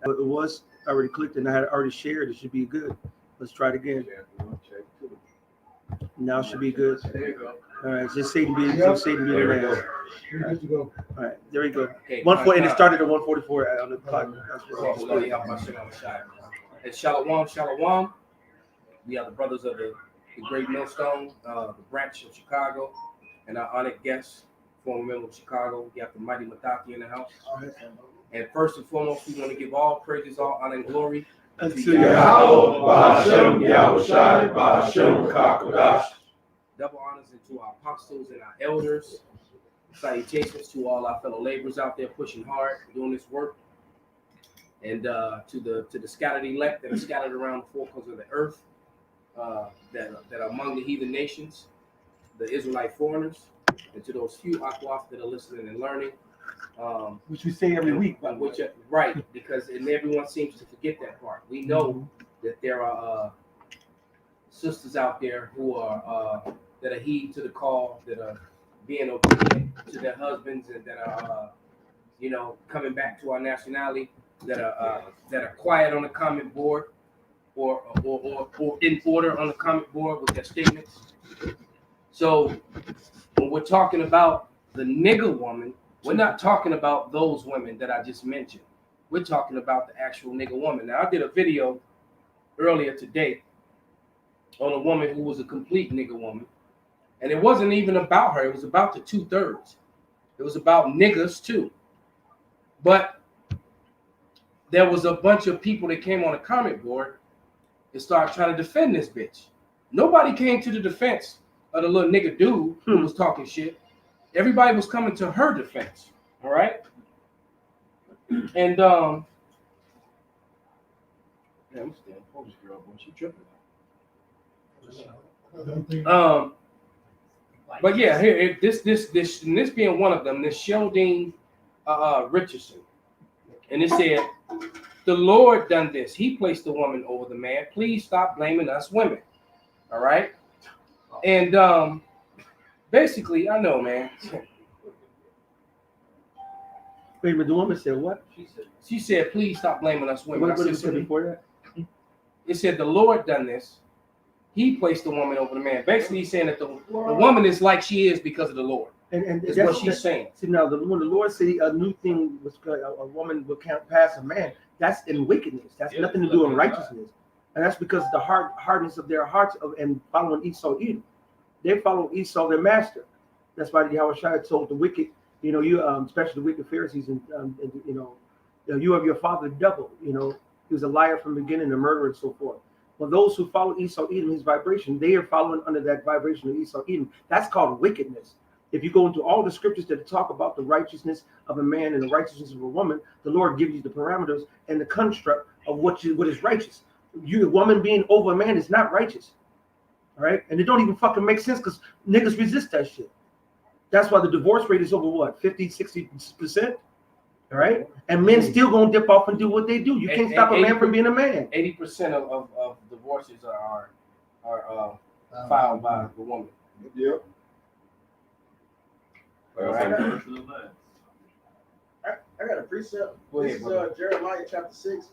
It was already clicked and I had already shared. It should be good. Let's try it again. Now it should be good. There you go. All right, just Satan be the man. You're good to go. All right, there we go. Okay, 140, and it started at 144 on the clock. That's And Shalom. We are the brothers of the Great Millstone, the branch of Chicago, and our honored guest, former member of Chicago. We got the mighty Mataki in the house. And first and foremost, we want to give all praises, all honor, and glory unto Yahweh, Ba'ashem, Yahushai, Ba'ashem, Kakodash. Double honors into our apostles and our elders. Salutations to all our fellow laborers out there pushing hard, doing this work. And to the scattered elect that are scattered around the four corners of the earth, that are among the heathen nations, the Israelite foreigners, and to those few Akwaf that are listening and learning. Which we say every week. Right, because and everyone seems to forget that part. We know that there are sisters out there who are that are heed to the call, that are being obedient to their husbands, and that are coming back to our nationality, that are quiet on the comment board, or in order on the comment board with their statements. So when we're talking about the nigger woman, we're not talking about those women that I just mentioned. We're talking about the actual nigger woman. Now, I did a video earlier today on a woman who was a complete nigger woman. And it wasn't even about her. It was about the 2/3. It was about niggers too. But there was a bunch of people that came on the comment board and started trying to defend this bitch. Nobody came to the defense of the little nigger dude who was talking shit. Everybody was coming to her defense. All right. And damn, this damn Polish girl, boy, she tripping. But yeah, here this being one of them, this Sheldon Richardson, and it said, "The Lord done this. He placed the woman over the man. Please stop blaming us women." All right, and basically, I know, man. Wait a minute, the woman said what? She said, "Please stop blaming us women." What did it say before that? It said, "The Lord done this. He placed the woman over the man." Basically, he's saying that the woman is like she is because of the Lord. And that's what she's saying. See, now, when the Lord said a new thing was a woman would count past a man, that's in wickedness. That's nothing to do in righteousness. And that's because the hardness of their hearts and following Esau Edom. They follow Esau, their master. That's why Yahushua told the wicked, you especially the wicked Pharisees, and you have your father the devil. He was a liar from the beginning, a murderer, and so forth. Well, those who follow Esau Edom, his vibration, they are following under that vibration of Esau Edom. That's called wickedness. If you go into all the scriptures that talk about the righteousness of a man and the righteousness of a woman, the Lord gives you the parameters and the construct of what is righteous. A woman being over a man is not righteous. All right? And it don't even fucking make sense because niggas resist that shit. That's why the divorce rate is over what? 50, 60%? All right? And men still gonna dip off and do what they do. You can't stop a man from being a man. 80% of divorces are filed by the woman. Yep. Right. I got a precept. Go This ahead, is Jeremiah chapter 6.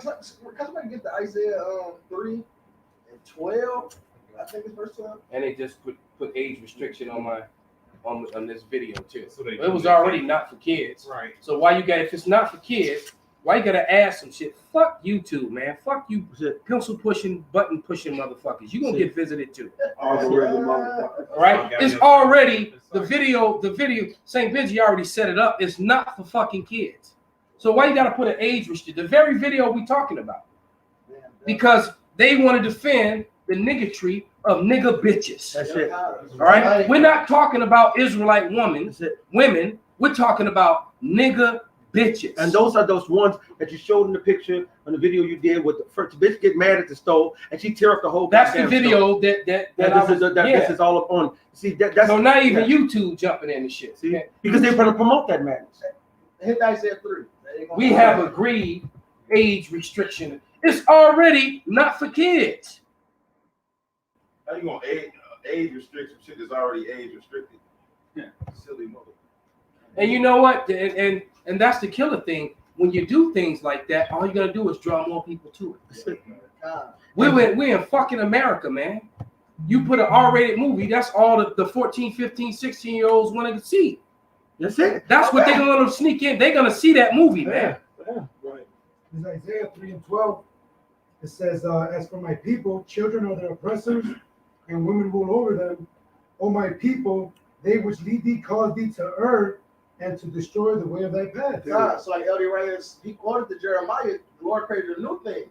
Can somebody get to Isaiah 3 and 12? I think it's verse 12. And they just put age restriction on this video too. So it was already not for kids. Right. So if it's not for kids, why you gotta add some shit? Fuck YouTube, man. Fuck you, pencil pushing, button pushing motherfuckers. You gonna get visited too. Right? It's already the video. St. Benji already set it up. It's not for fucking kids. So why you gotta put an age restriction? The very video we talking about. Because they want to defend the niggatry of nigga bitches. That's it. All right? We're not talking about Israelite women. We're talking about nigga bitches. And those are those ones that you showed in the picture on the video you did with the first bitch get mad at the stove and she tear up the whole. That's the video stove. This is all up on. See that's so not even YouTube jumping in and shit. See, because they're going to promote that madness. Hit Isaiah 3. We have agreed age restriction. It's already not for kids. How you gonna age restriction shit is already age restricted? Yeah, silly mother. And you know what? And that's the killer thing. when you do things like that, all you're gonna do is draw more people to it. God. We're in fucking America, man. You put an R-rated movie, that's all the 14, 15, 16-year-olds want to see. That's it. That's what they're gonna sneak in. They're gonna see that movie, man. Right. In Isaiah 3:12, it says, as for my people, children are their oppressors, and women rule over them. O my people, they which lead thee cause thee to err, and to destroy the way of thy path. God. So like Elder Ray, he quoted to Jeremiah, the Lord created a new thing.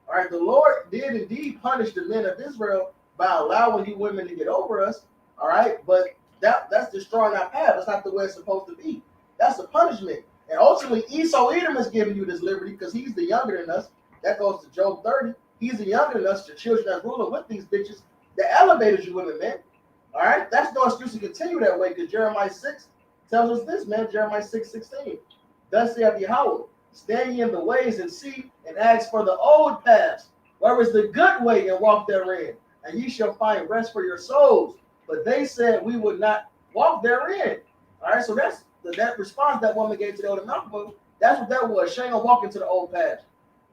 All right, the Lord did indeed punish the men of Israel by allowing you women to get over us. All right, but that's destroying our path. That's not the way it's supposed to be. That's a punishment. And ultimately, Esau Edom is giving you this liberty because he's the younger than us. That goes to Job 30. He's the younger than us, the children that's ruling with these bitches. The elevators you women, man. All right, that's no excuse to continue that way because Jeremiah 6 tells us this, man. Jeremiah 6:16. Thus saith Yahweh, stand ye in the ways and see and ask for the old paths, where is the good way, and walk therein, and ye shall find rest for your souls. But they said we would not walk therein. All right, so that's that response that woman gave to the elder Malcolm. That's what that was. She ain't gonna walk into the old paths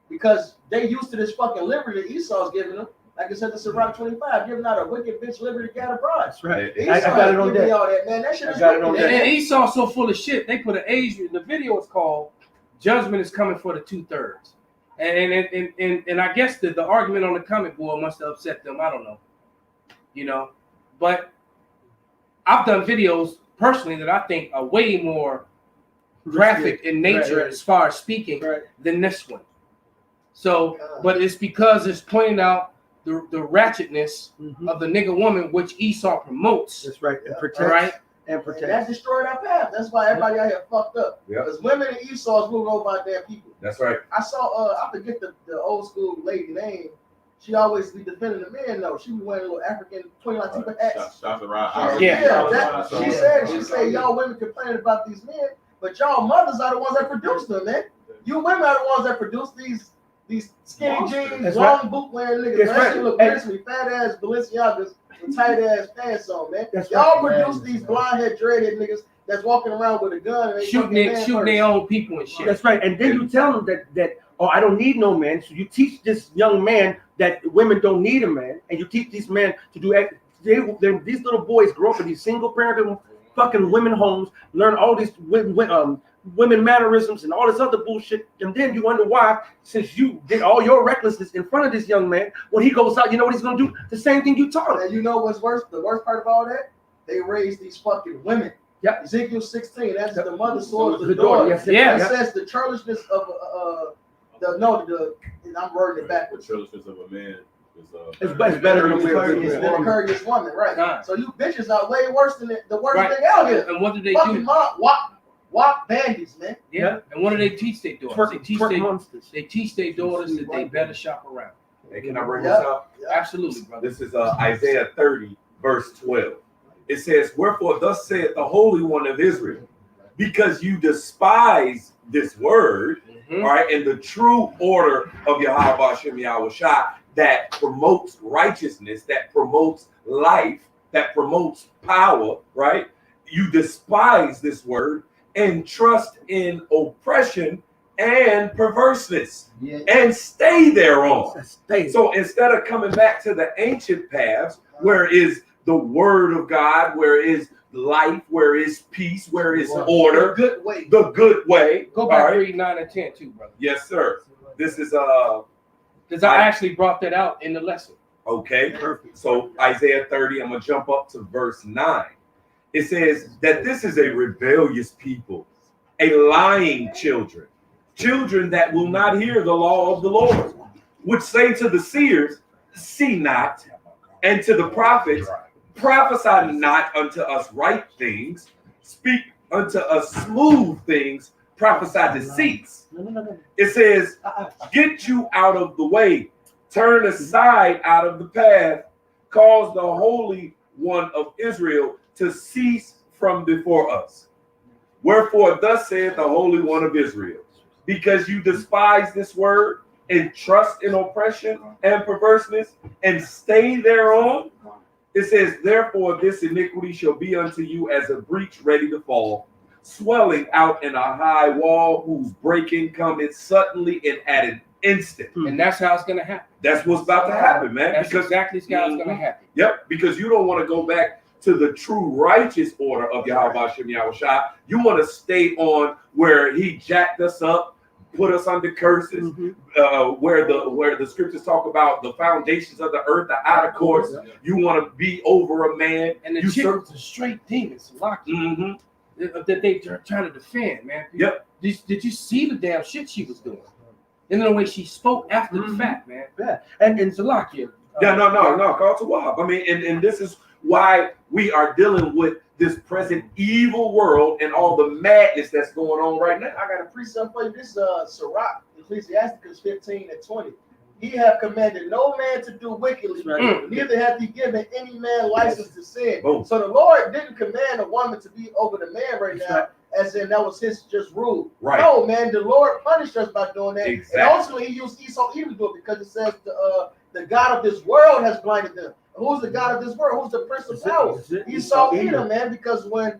because they used to this fucking liberty that Esau's giving them. Like I said, this is Rock 25, giving out a wicked bitch liberty to get a bride. That's right. Esau I got it on giving deck. all that, man. That shit I is got it on wicked, deck. And man. Esau's so full of shit. They put an age. The video is called "Judgment is Coming for the 2/3," and I guess the argument on the comment board must have upset them. I don't know, but I've done videos personally that I think are way more graphic in nature Right. as far as speaking Right. than this one. So, but it's because it's pointing out the ratchetness of the nigga woman, which Esau promotes. That's right. And protect. All right. And And protect. that destroyed our path. That's why everybody out here fucked up. Yep. Because women and Esau's moving over our damn people. That's right. I saw, I forget the old school lady name. She always be defending the men though. She be wearing a little African 20 Latifah hats. Shots around. Yeah. She said y'all women complaining about these men, but y'all mothers are the ones that produce them, man. You women are the ones that produce these skinny jeans, That's long right. boot wearing niggas. That's That right. shit look And- nice with fat ass Balenciagas with tight ass pants on, man. That's Y'all right. produce these blonde head, dreadhead niggas that's walking around with a gun and they Shooting their own people and shit. That's right. And then you tell them that oh, I don't need no man. So you teach this young man that women don't need a man, and you teach these men to do. These little boys grow up in these single parent fucking women homes, learn all these women mannerisms and all this other bullshit, and then you wonder why, since you did all your recklessness in front of this young man, when he goes out, you know what he's gonna do? The same thing you taught him. And you know what's worse? The worst part of all that, they raise these fucking women. Yeah. Ezekiel 16. That's the mother swords The the daughter, daughter. yes, Yeah. It says the churlishness of and I'm wording it The backwards. churlishness of a man is It's better than It's the courteous woman, right? God. So you bitches are way worse than the worst Right. thing out here. And what do they Fucking do? mom, walk bandits, man. Yeah. And what do they teach their daughters? Twerk monsters. They teach their daughters that they better shop around. Hey, can I bring Yep. this up? Absolutely, brother. This is Isaiah 30, verse 12. It says, wherefore thus saith the Holy One of Israel, because you despise this word, Mhm. all right, and the true order of Yahweh Shem Yahweh Shai that promotes righteousness, that promotes life, that promotes power, right? You despise this word and trust in oppression and perverseness and stay thereon. So instead of coming back to the ancient paths, where is the word of God, where is life, where is peace, where is order, Good way. the good way. Go all back right? and read 9 and 10 too, brother. Yes, sir. This is Because I actually brought that out in the lesson. okay. Perfect. So Isaiah 30, I'm gonna jump up to verse 9. It says that this is a rebellious people, a lying children that will not hear the law of the Lord, which say to the seers, see not, and to the prophets, prophesy not unto us right things, speak unto us smooth things, prophesy deceits. It says, get you out of the way, turn aside out of the path, cause the Holy One of Israel to cease from before us. Wherefore thus saith the Holy One of Israel, because you despise this word and trust in oppression and perverseness and stay thereon. It says, therefore this iniquity shall be unto you as a breach ready to fall, swelling out in a high wall, whose breaking cometh suddenly and at an instant. And that's how it's gonna happen. That's what's about to happen, man. That's Because exactly how it's gonna happen. Yep, because you don't want to go back to the true righteous order of Yahweh Hashem Yahushua. You want to stay on where he jacked us up, put us under curses, where the scriptures talk about the foundations of the earth are out of course. You want to be over a man. And the chick was a straight demon, that they trying to defend, man. Yep. Did you see the damn shit she was doing? And the way she spoke after the fact, man. Yeah. And Salakia. No, call to Wahab. I mean, and this is why we are dealing with this present evil world and all the madness that's going on right now. I got a precept for you. This is Sirach, Ecclesiasticus 15:20. He have commanded no man to do wickedly, neither hath he given any man license to sin. Boom. So the Lord didn't command a woman to be over the man right now, as in that was his just rule. Right. No, man, the Lord punished us by doing that. Exactly. And ultimately he used Esau even to do it, because it says the God of this world has blinded them. Who's the God of this world? Who's the Prince of Power? Esau Edom, man, because when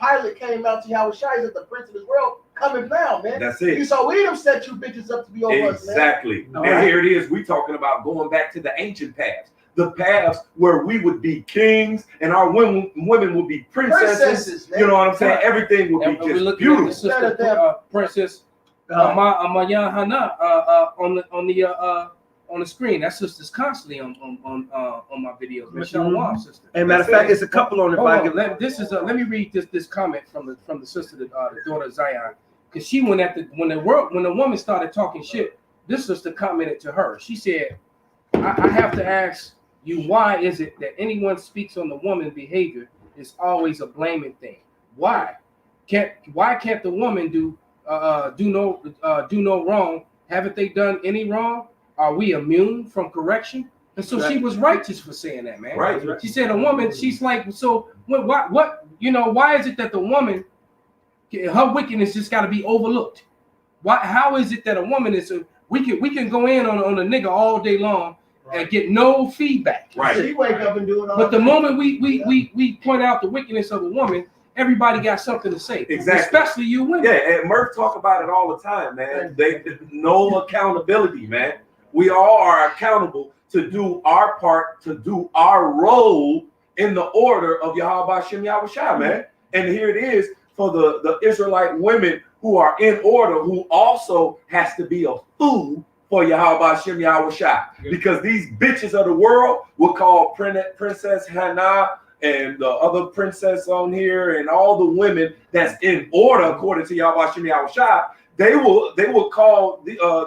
Pilate came out to Yahushua, he said, the Prince of this world coming now, man. That's it. Esau Edom set you bitches up to be over us, man. Exactly. And here it is. We talking about going back to the ancient paths. The paths where we would be kings and our women would be princesses. Man. You know what I'm saying? Everything would be just beautiful. Sister, Princess Maya Hana on the screen. That sister's constantly on my videos. Michelle sister. And matter of fact, it's a couple on it. Let me read this comment from the sister, the daughter of Zion, because she went at when the woman started talking shit. This sister commented to her. She said, "I have to ask you, why is it that anyone speaks on the woman's behavior is always a blaming thing? Why can't the woman do no wrong? Haven't they done any wrong? Are we immune from correction?" And so she was righteous for saying that, man. Right. She said a woman, she's like, so what why is it that the woman, her wickedness just got to be overlooked? How is it that a woman is we can go in on a nigga all day long and get no feedback. Right. She wake up and do it all. But the moment we point out the wickedness of a woman, everybody got something to say. Exactly. Especially you women. Yeah, and Murph talk about it all the time, man. They no accountability, man. We all are accountable to do our part, to do our role in the order of Yahweh Shem Yahushua, man. And here it is for the Israelite women who are in order, who also has to be a fool for Yahweh Shem Yahushua. Because these bitches of the world will call Princess Hannah and the other princess on here and all the women that's in order according to Yahweh Shem Yahushua, they will call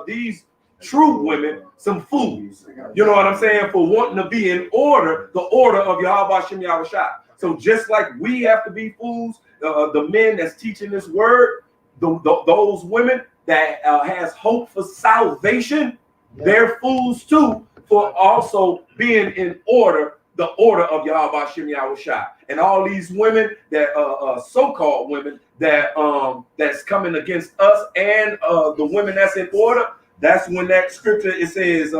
these true women some fools. You know what I'm saying? For wanting to be in order, the order of Yahweh Shem Yahushua. So just like we have to be fools, the men that's teaching this word, those women that has hope for salvation, they're fools too for also being in order, the order of Yahweh Shem Yahushua. And all these women that so-called women that that's coming against us and the women that's in order. That's when that scripture, it says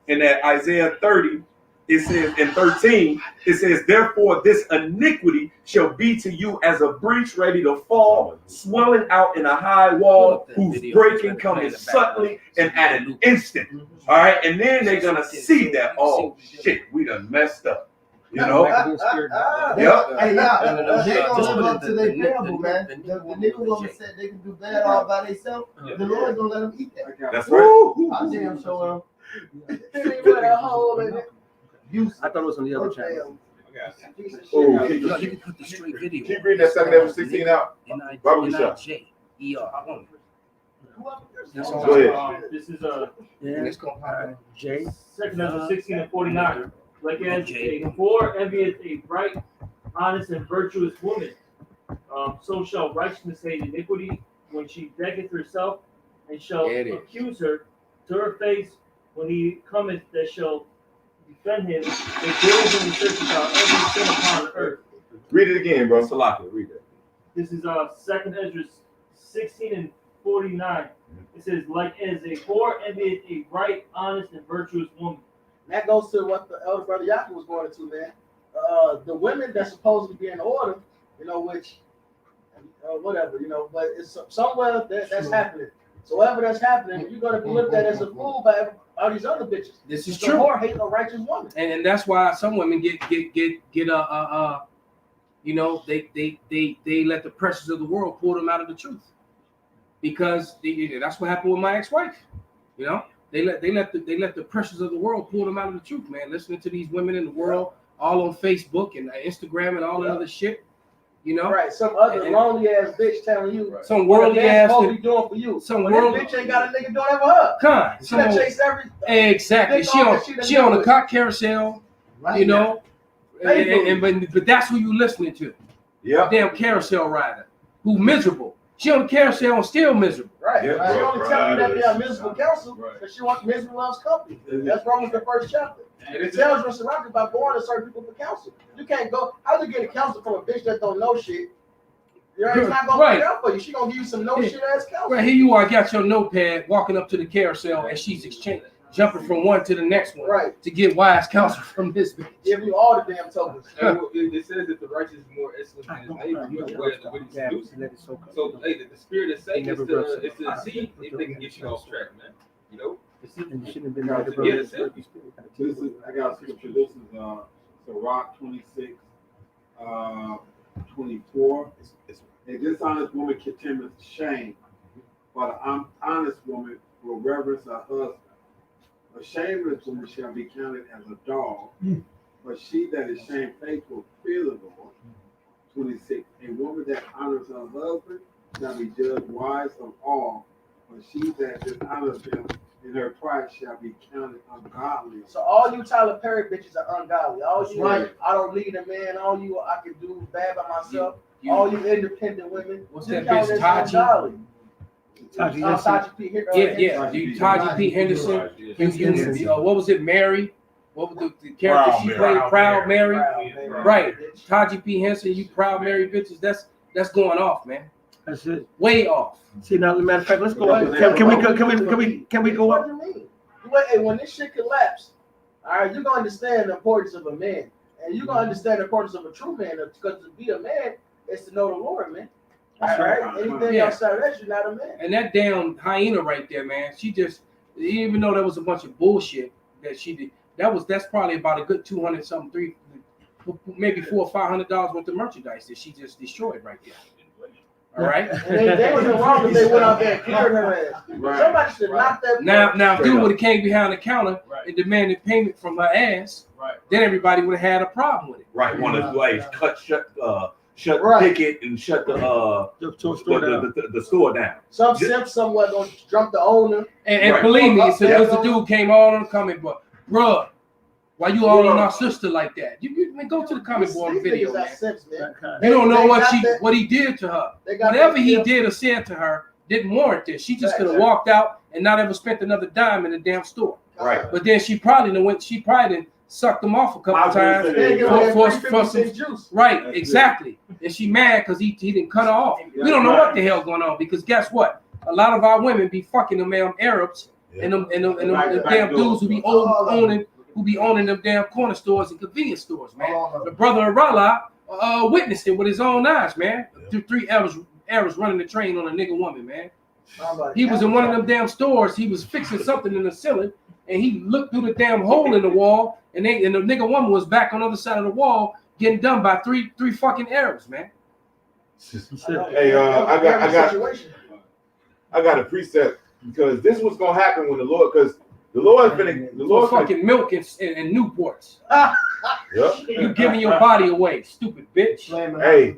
in that Isaiah 30, it says in 13, it says, therefore this iniquity shall be to you as a breach ready to fall, swelling out in a high wall, whose breaking coming suddenly and at an instant. All right, and then they're gonna see that, oh shit, we done messed up. You know? Hey, yeah, they gonna live up to their parable, man. The nigga woman said they can do bad all by themselves. The Lord's gonna let them eat that. That's right. I'll damn show them. A hole in it. I thought it was on the other channel. Oh, You can put the straight video. keep reading that second episode 16 out. Bible shot. N-I-J-E-R. That's all. Go ahead. This is It's gonna Jay. Second Ezra 16 and 49. Like as a whore envieth a bright, honest, and virtuous woman, so shall righteousness hate iniquity when she decketh herself, and shall accuse her to her face when he cometh that shall defend him, and diligently searcheth out every sin upon earth. Read it again, bro. Salaki, read it. This is Second Ezra 16 and 49. It says, like as a whore envieth a bright, honest, and virtuous woman. That goes to what the elder brother Yaakov was going to, man. The women that's supposed to be in order, which whatever, but it's somewhere that's happening. So whatever that's happening, you're gonna be looked at as a fool by all these other bitches. This is The true. whore hate a righteous woman. And that's why some women get they let the pressures of the world pull them out of the truth, because that's what happened with my ex-wife. They let the pressures of the world pull them out of the truth, man. Listening to these women in the world, all on Facebook and Instagram and all that other shit. Right, some other lonely ass bitch telling you some worldly ass supposed to be doing for you. Some this world bitch ain't got a nigga doing it for her. Con. She done chase every Exactly. She on the cock carousel, Right. But that's who you listening to. Yeah. Damn carousel rider who miserable. She on the carousel and still miserable. Right. Yeah, She only telling you that they are right. miserable counsel because she wants misery loves company. That's Romans the 1st chapter. It tells you surrounded by going to certain people for counsel. You can't go. How you get a counsel from a bitch that don't know shit? It's not gonna be out for you. She gonna give you some no shit ass counsel. Right, here you are, got your notepad, walking up to the carousel, and she's jumping from one to the next one, Right. to get wise counsel from this bitch. Give you all the damn tokens. It says that the righteous is more excellent than his neighbor, but where the wicked seduces. So, hey, the spirit of Satan is to see if they can get you off track, man. I got a scripture. This is Sirach 26, 24. A dishonest woman contemneth shame, but an honest woman will reverence her husband. A shameless woman shall be counted as a dog, but she that is shamefaced feareth the Lord. 26. A woman that honors her husband shall be judged wise of all, but she that dishonors him in her pride shall be counted ungodly. So all you Tyler Perry bitches are ungodly. All you, Right. I don't need a man. All you, I can do bad by myself. All you independent women. What's you that count bitch, as Taji? ungodly. Taji Taji P. Taji P. Henderson. What was it, Mary? What was the character she played? Proud Mary. Right. Taji P. Henderson, you Proud Mary bitches. That's going off, man. That's it. Way off. See, now, matter of fact, let's go up. Can we go What up? do you mean? Hey, when this shit collapse, all right, you're gonna understand the importance of a man, and you're gonna understand the importance of a true man. Because to be a man is to know the Lord, man. All right. Anything outside of that, you're not a man. And that damn hyena right there, man. She just, even though that was a bunch of bullshit that she did, that's probably about a good 200 something, maybe $400 or $500 worth of merchandise that she just destroyed right there. All right. And they wasn't wrong if they went out there and cleared her ass. Right. Somebody should knock that. Now, if dude would have came behind the counter and demanded payment from her ass, then everybody would have had a problem with it. Right. One of the ways shut Right. the ticket and shut the store down. Some simp somewhere gonna jump the owner. And Right. believe me, Up so there, the dude came all on the comment, but bruh, why you all on our sister like that? You go to the comment board These video, niggas are man. simps, man. You don't know They what got what he did to her. They got Whatever that he skill. did or said to her didn't warrant this. She just Right. could have walked out and not ever spent another dime in the damn store. Right. But then she probably done sucked him off a couple I was gonna times. say, They give For- her for- that for 50 cent juice. Right, That's exactly. And she mad because he didn't cut her off. Yeah, We don't know right. what the hell going on, because guess what? A lot of our women be fucking them damn Arabs and them Right, damn back dudes who be owning them damn corner stores and convenience stores, man. The brother of Rala witnessed it with his own eyes, man. Three Arabs running the train on a nigga woman, man. He was in one of them damn stores. He was fixing something in the ceiling, and he looked through the damn hole in the wall, and the nigga woman was back on the other side of the wall getting done by three fucking Arabs, man. Hey, I got a precept because this was gonna happen when the Lord For fucking milk and Newports. Yep. You giving your body away, stupid bitch. Hey,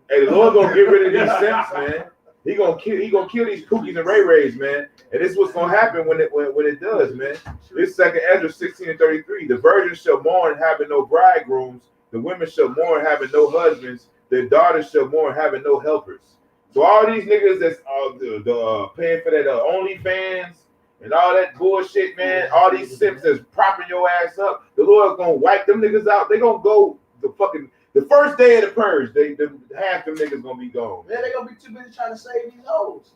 the Lord gonna get rid of these simps, man. He gonna kill these cookies and ray rays, man. And this is what's gonna happen when it does, man. This 2 Ezra 16:33. The virgins shall mourn having no bridegrooms. The women shall mourn having no husbands. Their daughters shall mourn having no helpers. So all these niggas that's paying for that OnlyFans and all that bullshit, man. All these simps that's propping your ass up. The Lord's gonna wipe them niggas out. They gonna go the first day of the purge. Half them niggas gonna be gone. Yeah, they gonna be too busy trying to save these hoes.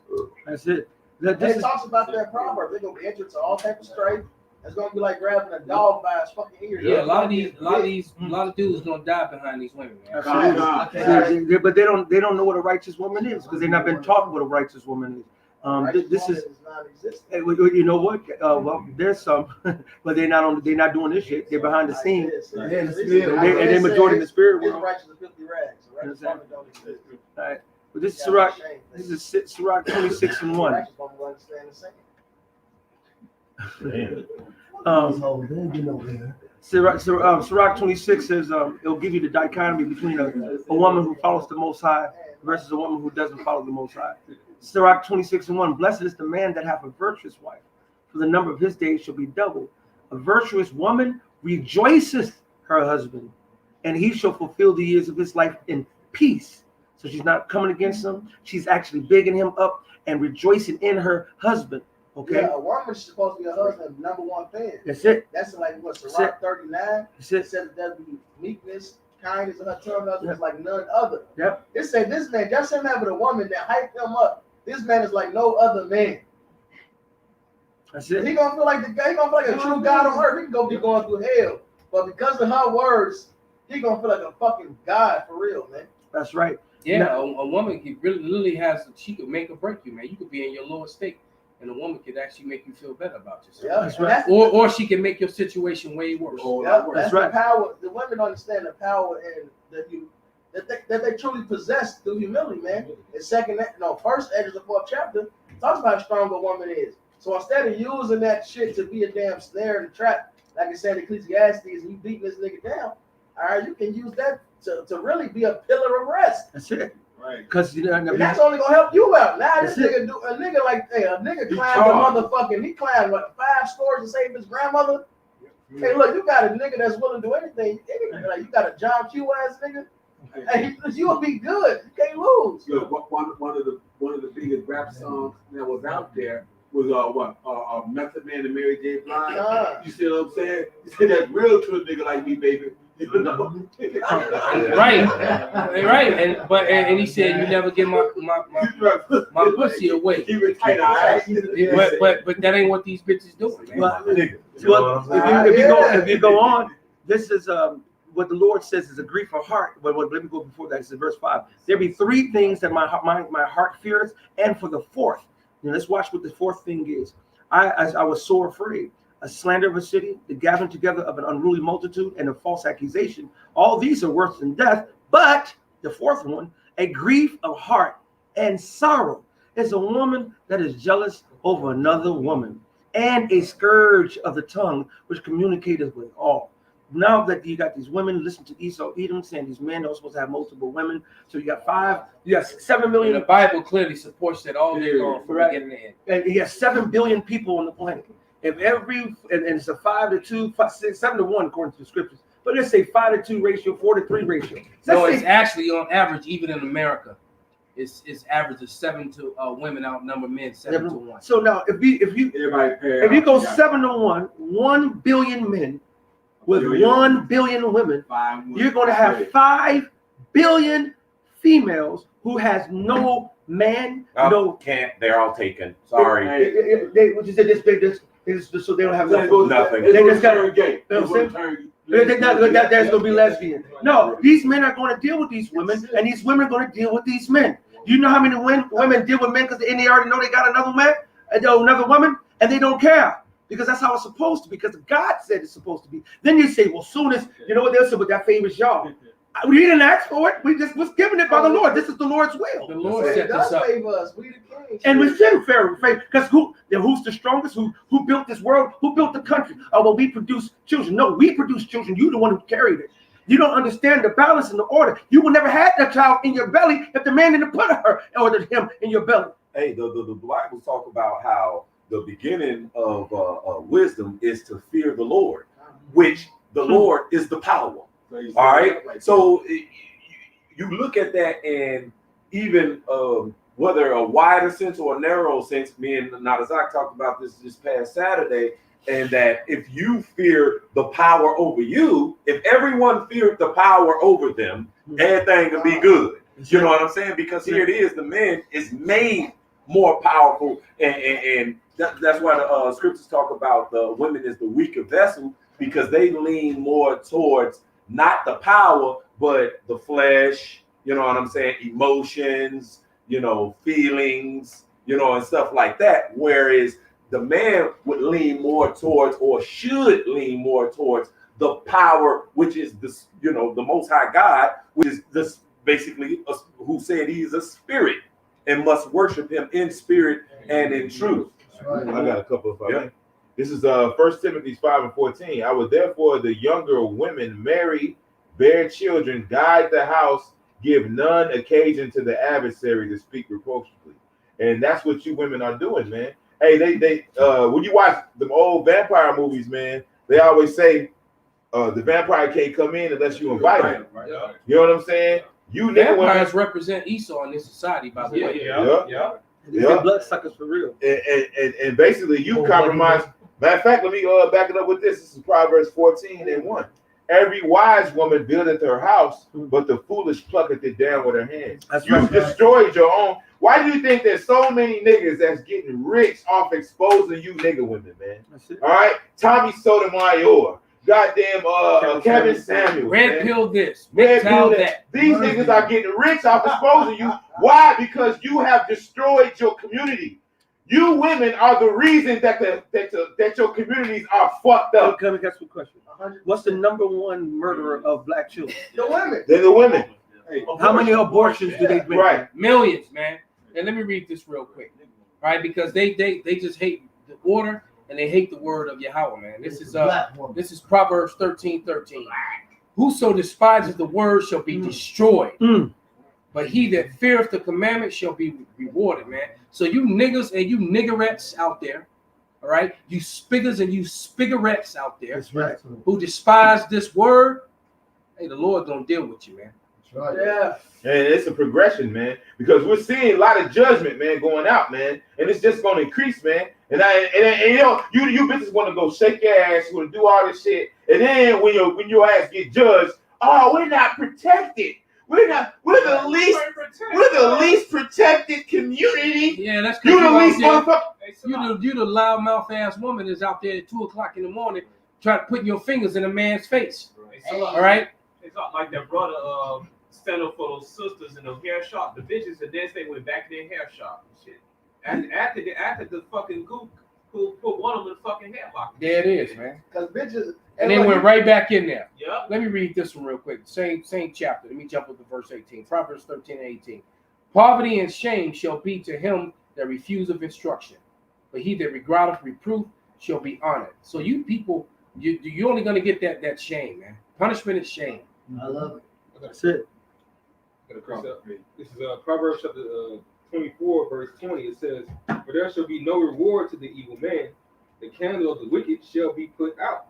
That's it. It talks about that proverb. They're gonna be entered to all types of strife It's gonna be like grabbing a dog by its fucking ear. Yeah, a lot of dudes gonna die behind these women, man. Absolutely. But they don't know what a righteous woman is because they've not been taught what a righteous woman is. This is you know what? Well, there's some, but they're not doing this shit. They're behind the scenes. And they're majority in the spirit world. Righteous is 50 rags. A righteous woman don't exist. All right. But this is Sirach. This is Sirach 26:1. Sirach 26 says it'll give you the dichotomy between a woman who follows the Most High versus a woman who doesn't follow the Most High. Sirach 26:1. Blessed is the man that hath a virtuous wife, for the number of his days shall be doubled. A virtuous woman rejoiceth her husband, and he shall fulfill the years of his life in peace. So she's not coming against him. She's actually bigging him up and rejoicing in her husband. Okay. Yeah, a woman's supposed to be a husband's number one fan. That's it. That's like what Sirach 39. That's it. It says there'll be meekness, kindness in her tongue, husband is like none other. Yep. It said this man, just him having a woman that hyped him up. This man is like no other man. That's it. He gonna feel like the guy. He gonna feel like a true God on earth. He can go be going through hell, but because of her words, he gonna feel like a fucking God for real, man. That's right. Yeah, a woman can really she could make or break you, man. You could be in your lowest state, and a woman could actually make you feel better about yourself. Yeah, that's right. Or she can make your situation way worse. That's right. The power. The women understand the power and that they truly possess through humility, man. And first Ezra, the 4th chapter, talks about how strong a woman is. So instead of using that shit to be a damn snare and trap, like I said, Ecclesiastes, and you beating this nigga down, all right, you can use that to really be a pillar of rest. That's it. Right. Because that's only gonna help you out. Now this nigga a nigga climbed he climbed 5 stories to save his grandmother. Hey, look, you got a nigga that's willing to do anything. Like you got a John Q ass nigga. Hey, you'll be good. You can't lose. Look, one of the biggest rap songs that was out there was Method Man and Mary J. Blige. You see what I'm saying? You say that's real to a nigga like me, baby. You know? right. And he said you never give my pussy away. But that ain't what these bitches doing, man. But if you go on, this is what the Lord says is a grief of heart. But let me go before that. It's in verse 5. There be 3 things that my heart fears, and for the 4th. Now let's watch what the 4th thing is. I was sore afraid. A slander of a city, the gathering together of an unruly multitude, and a false accusation. All these are worse than death. But the 4th one, a grief of heart and sorrow, is a woman that is jealous over another woman, and a scourge of the tongue, which communicateth with all. Now that you got these women, listen to Esau, Edom, saying these men are supposed to have multiple women. So you got 7 million. And the Bible clearly supports that all day long from beginning to end. And you have 7 billion people on the planet. If and it's a 5 to 2, 7 to 1 according to the scriptures. But let's say 5 to 2 ratio, 4 to 3 ratio. No, it's actually on average, even in America, it's average of 7 to women outnumber men 7 to 1. So now if you go 7 to 1, 1 billion men with 1 billion women, you're going to have 5 billion females who has no man, they're all taken. Sorry. So they don't have nothing. They just got to gay. There's going to be lesbian. No, these men are going to deal with these women, and these women are going to deal with these men. You know how many women deal with men because they already know they got another man, another woman, and they don't care because that's how it's supposed to be. Because God said it's supposed to be. Then you say, well, soon as you know what they'll say, but that famous y'all. We didn't ask for it. We just was given it by the Lord. This is the Lord's will. The Lord set this up. We the kings. And we should favor because who's the strongest? Who built this world? Who built the country? Oh, well, we produce children. No, we produce children. You're the one who carried it. You don't understand the balance and the order. You would never have that child in your belly if the man didn't put her or him in your belly. Hey, the Bible talk about how the beginning of wisdom is to fear the Lord, which the Lord is the power. All right. So you look at that, and even whether a wider sense or a narrow sense, me and Nadazak talked about this past Saturday, and that if you fear the power over you, if everyone feared the power over them, everything would be good. You know what I'm saying? Because here it is, the man is made more powerful and that's why the scriptures talk about the women as the weaker vessel, because they lean more towards not the power, but the flesh, you know what I'm saying, emotions, you know, feelings, you know, and stuff like that. Whereas the man would lean more towards, or should lean more towards, the power, which is this, you know, the Most High God, which is this basically who said he's a spirit and must worship him in spirit and in truth. I got a couple of things. This is 1 Timothy 5:14. I would therefore the younger women marry, bear children, guide the house, give none occasion to the adversary to speak reproachfully. And that's what you women are doing, man. Hey, they when you watch them old vampire movies, man, they always say the vampire can't come in unless you invite him. You know what I'm saying? You vampires represent Esau in this society, by the way. They're bloodsuckers for real. And basically, you compromise. Matter of fact, let me back it up with this. This is Proverbs 14:1. Every wise woman buildeth her house, but the foolish plucketh it down with her hands. You destroyed your own. Why do you think there's so many niggas that's getting rich off exposing you nigga women, man? All right, Tommy Sotomayor, goddamn Kevin Samuels, Red pill this, red pill that. These niggas are getting rich off exposing you. Why? Because you have destroyed your community. You women are the reason that your communities are fucked up. Let me ask you a question. What's the number one murderer of black children? The women. They're the women. How many abortions do they make? Right. Millions, man. And let me read this real quick, right? Because they just hate the order and they hate the word of Yahweh, man. This is Proverbs 13:13. Whoso despises the word shall be destroyed. But he that feareth the commandment shall be rewarded, man. So you niggas and you niggerettes out there, all right? You spiggers and you spiggerettes out there, That's right, who despise this word, hey, the Lord gonna deal with you, man. That's right. Yeah. And it's a progression, man, because we're seeing a lot of judgment, man, going out, man, and it's just going to increase, man. And you know, you bitches want to go shake your ass, you want to do all this shit, and then when your ass get judged, oh, we're not protected. We're the least protected community. Yeah, that's you the least motherfucker. You the loudmouth ass woman is out there at 2:00 in the morning trying to put your fingers in a man's face. All right. It's not like that brother stand up for those sisters in the hair shop, the bitches, and then they went back to their hair shop and shit. And after the fucking goop who put one of them in the fucking hair lock. There it is, man. Because bitches. And then went right back in there. Yep. Let me read this one real quick. Same chapter. Let me jump up to verse 18. Proverbs 13:18. Poverty and shame shall be to him that refuseth instruction, but he that regardeth reproof shall be honored. So you people, you're only gonna get that shame, man. Punishment is shame. I love it. That's it. This is Proverbs chapter 24, verse 20. It says, "For there shall be no reward to the evil man; the candle of the wicked shall be put out.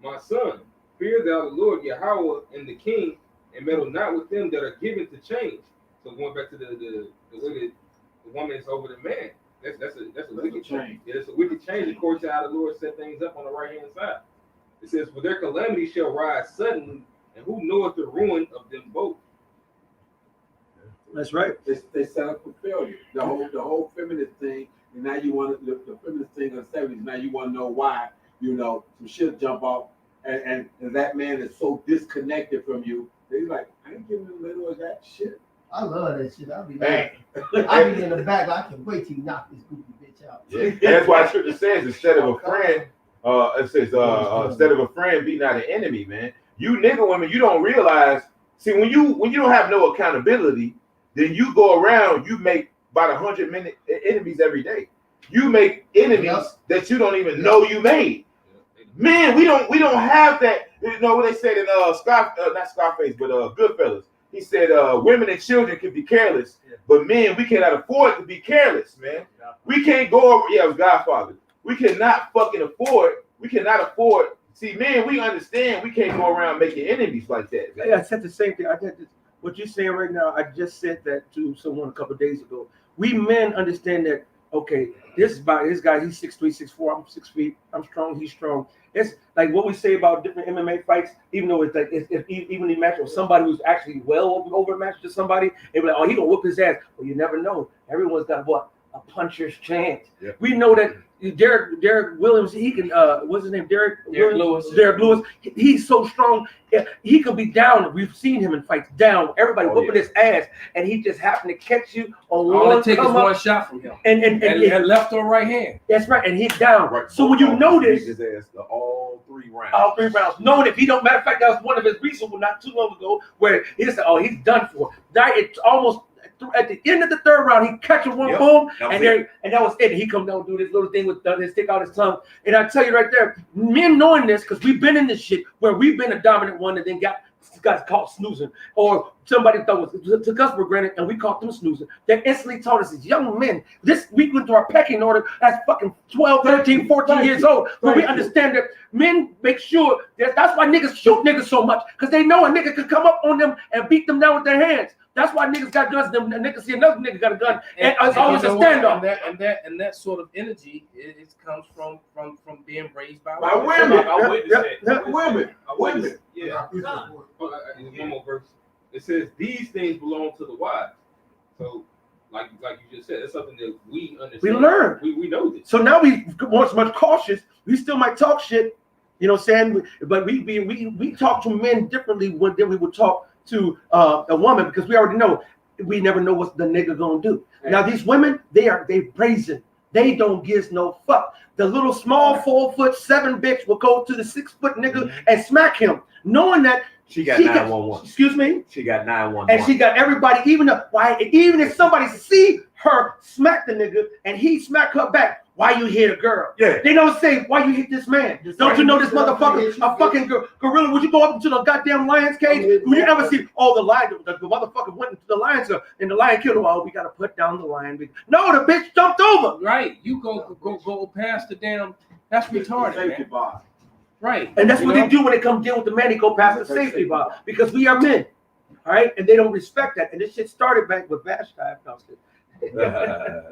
My son, fear thou the Lord Yahweh and the King, and meddle not with them that are given to change." So going back to the wicked, the woman is over the man. That's a wicked change. Yeah, it's a wicked change according to how the Lord set things up on the right hand side. It says, "For their calamity shall rise suddenly, and who knoweth the ruin of them both?" That's right. They set up for failure. The whole feminist thing, and now you want the feminist thing of the 70s. Now you want to know why, you know, some shit jump off, and that man is so disconnected from you. He's like, I ain't giving a little of that shit. I love that shit. I'll be in the back. I can wait till you knock this goofy bitch out. Yeah. And that's why Scripture says instead of a friend, it says instead of a friend, be not an enemy, man. You nigga women, you don't realize. See, when you don't have no accountability, then you go around, you make about 100 enemies every day. You make enemies that you don't even know you made. Man, we don't have that. You know what they said in not Scarface, but Goodfellas. He said women and children can be careless, but men, we cannot afford to be careless, man. We can't go over. Yeah, it was Godfather. We cannot fucking afford. We cannot afford. See, man, we understand we can't go around making enemies like that. Man. Yeah, I said the same thing. I did this. What you're saying right now, I just said that to someone a couple of days ago. We men understand that, okay, this guy, he's 6'3", 6'4", I'm 6 feet, I'm strong, he's strong. It's like what we say about different MMA fights, even though it's like it's evenly matched with somebody who's actually well over matched to somebody, they be like, oh, he gonna whoop his ass. Well, you never know. Everyone's got what? a puncher's chance. Yep. We know that Derek Williams, he can what's his name? Derek Lewis. Derek Lewis. He's so strong. He could be down. We've seen him in fights down. Everybody whooping his ass, and he just happened to catch you on All one it takes is come up, one shot from him. and left or right hand. that's right, and he's down. Right. So when you notice his ass all 3 rounds. all 3 rounds, knowing if he don't, matter of fact, that was one of his recent one not too long ago where he said, "Oh, he's done for." That it's almost at the end of the 3rd round, he catches one boom, and that was it. And he come down and do this little thing with his stick out his tongue. And I tell you right there, men knowing this because we've been in this shit where we've been a dominant one and then got caught snoozing, or somebody took us for granted and we caught them snoozing. They instantly taught us as young men. This we went to our pecking order as fucking 12, 13, 14 years old. But we understand that men make sure that's why niggas shoot niggas so much because they know a nigga could come up on them and beat them down with their hands. That's why niggas got guns. Them niggas see another nigga got a gun, and it's always a standoff. And that sort of energy, it comes from being raised by women. I witnessed that. Women. Yeah. One more verse. It says these things belong to the wise. So, like you just said, it's something that we understand. We learn. We know this. So now we once much cautious. We still might talk shit, you know what I'm saying? But we talk to men differently than we would talk to a woman because we already know we never know what the nigga gonna do. Now these women, they brazen. They don't give no fuck. The little small 4'7" bitch will go to the 6 foot nigga and smack him, knowing that she got 911. Excuse me. She got 911. And she got everybody. Even if somebody see her smack the nigga and he smack her back. Why you hit a girl? Yeah. They don't say why you hit this man. Don't you know this motherfucker a fucking gorilla? Would you go up into the goddamn lion's cage? Would you ever see? Oh, the lion, the motherfucker went into the lion's cage and the lion killed him. Oh, we gotta put down the lion. No, the bitch jumped over. Right. You go past the damn. That's retarded, man. Bar. Right. And that's what they do when they come deal with the man. They go past the safety bar because we are men, all right? And they don't respect that. And this shit started back with Bash time.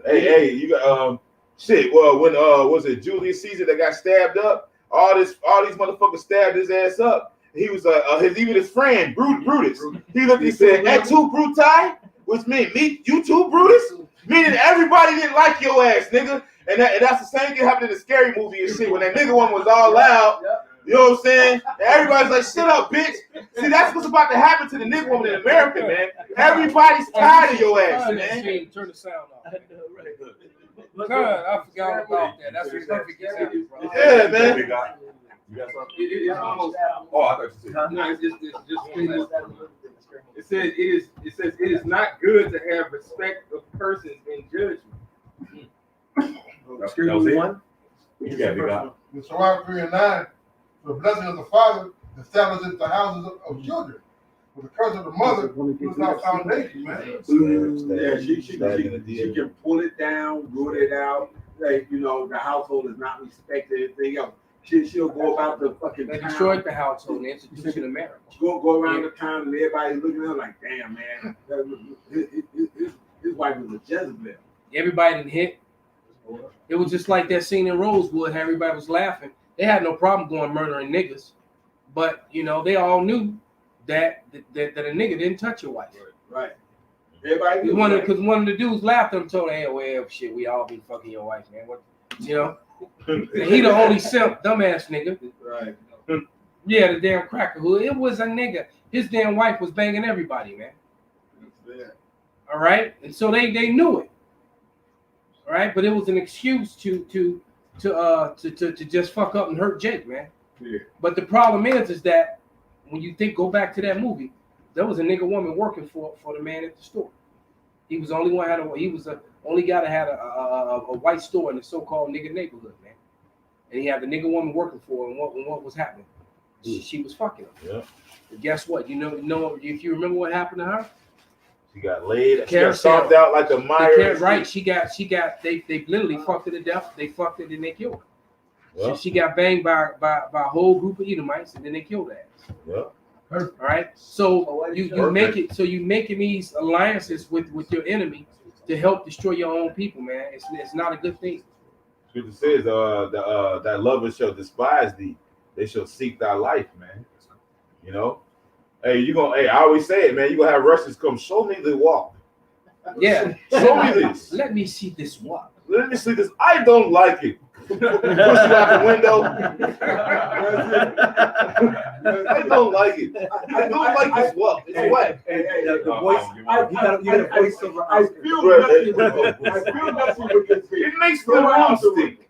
Hey, you got shit. Well, when was it Julius Caesar that got stabbed up? All these motherfuckers stabbed his ass up. He was even his friend Brutus. He looked. He said, "Et tu, Bruti," which meant me, you too, Brutus. Meaning everybody didn't like your ass, nigga. And that's the same thing happened in the Scary Movie and shit when that nigga one was all loud. You know what I'm saying? And everybody's like, "Shut up, bitch." See, that's what's about to happen to the nigga woman in America, man. Everybody's tired of your ass, man. Turn the sound off. God, I forgot about that. That's a perfect example, bro. Yeah, man. You got something? It's almost. Oh, I thought you said. No, it's just. It says it is not good to have respect of persons in judgment. That was it? You got big up. In Psalm 3:9, the blessing of the father establishes the houses of children. But the curse of the mother was not foundation, man. Yeah, she can pull it down, root it out. Like, you know, the household is not respected, anything else. She'll go about the fucking They town. destroyed the household and the institution of marriage. Go around the town and everybody's looking at her like, damn, man. His wife was a Jezebel. Everybody didn't hit. It was just like that scene in Rosewood. How everybody was laughing. They had no problem going murdering niggas, but you know they all knew that a nigga didn't touch your wife. Right. Everybody knew. Because one of the dudes laughed at him, told him, "Hey, well, shit, we all be fucking your wife, man. What, you know?" He the only simp, dumbass nigga. Right. Yeah, the damn cracker hood. It was a nigga. His damn wife was banging everybody, man. All right, and so they knew it. All right, but it was an excuse to just fuck up and hurt Jake, man. Yeah. But the problem is that when you go back to that movie, there was a nigga woman working for the man at the store. He was the only one only guy that had a white store in the so-called nigga neighborhood, man. And he had the nigga woman working for him. And what was happening? She was fucking him. Yeah. And guess what? You know if you remember what happened to her? She got laid. She got stomped out like a Meyer. Right. She got. They literally fucked her to death. They fucked her and they killed her. Yeah. She got banged by a whole group of Edomites and then they killed her ass. Yeah. All right. So you make it. So you making these alliances with your enemy to help destroy your own people, man. It's not a good thing. Scripture says, that lovers shall despise thee. They shall seek thy life, man. You know. Hey, I always say it, man. You gonna have Russians come show me the walk. Yeah. Show me this. Let me see this what. Let me see this. I don't like it. Push you out the window. I don't like it. I don't like this walk. It's wet. The voice. You got a voiceover. I feel nothing with this. I feel nothing with this bitch. It makes the room stick.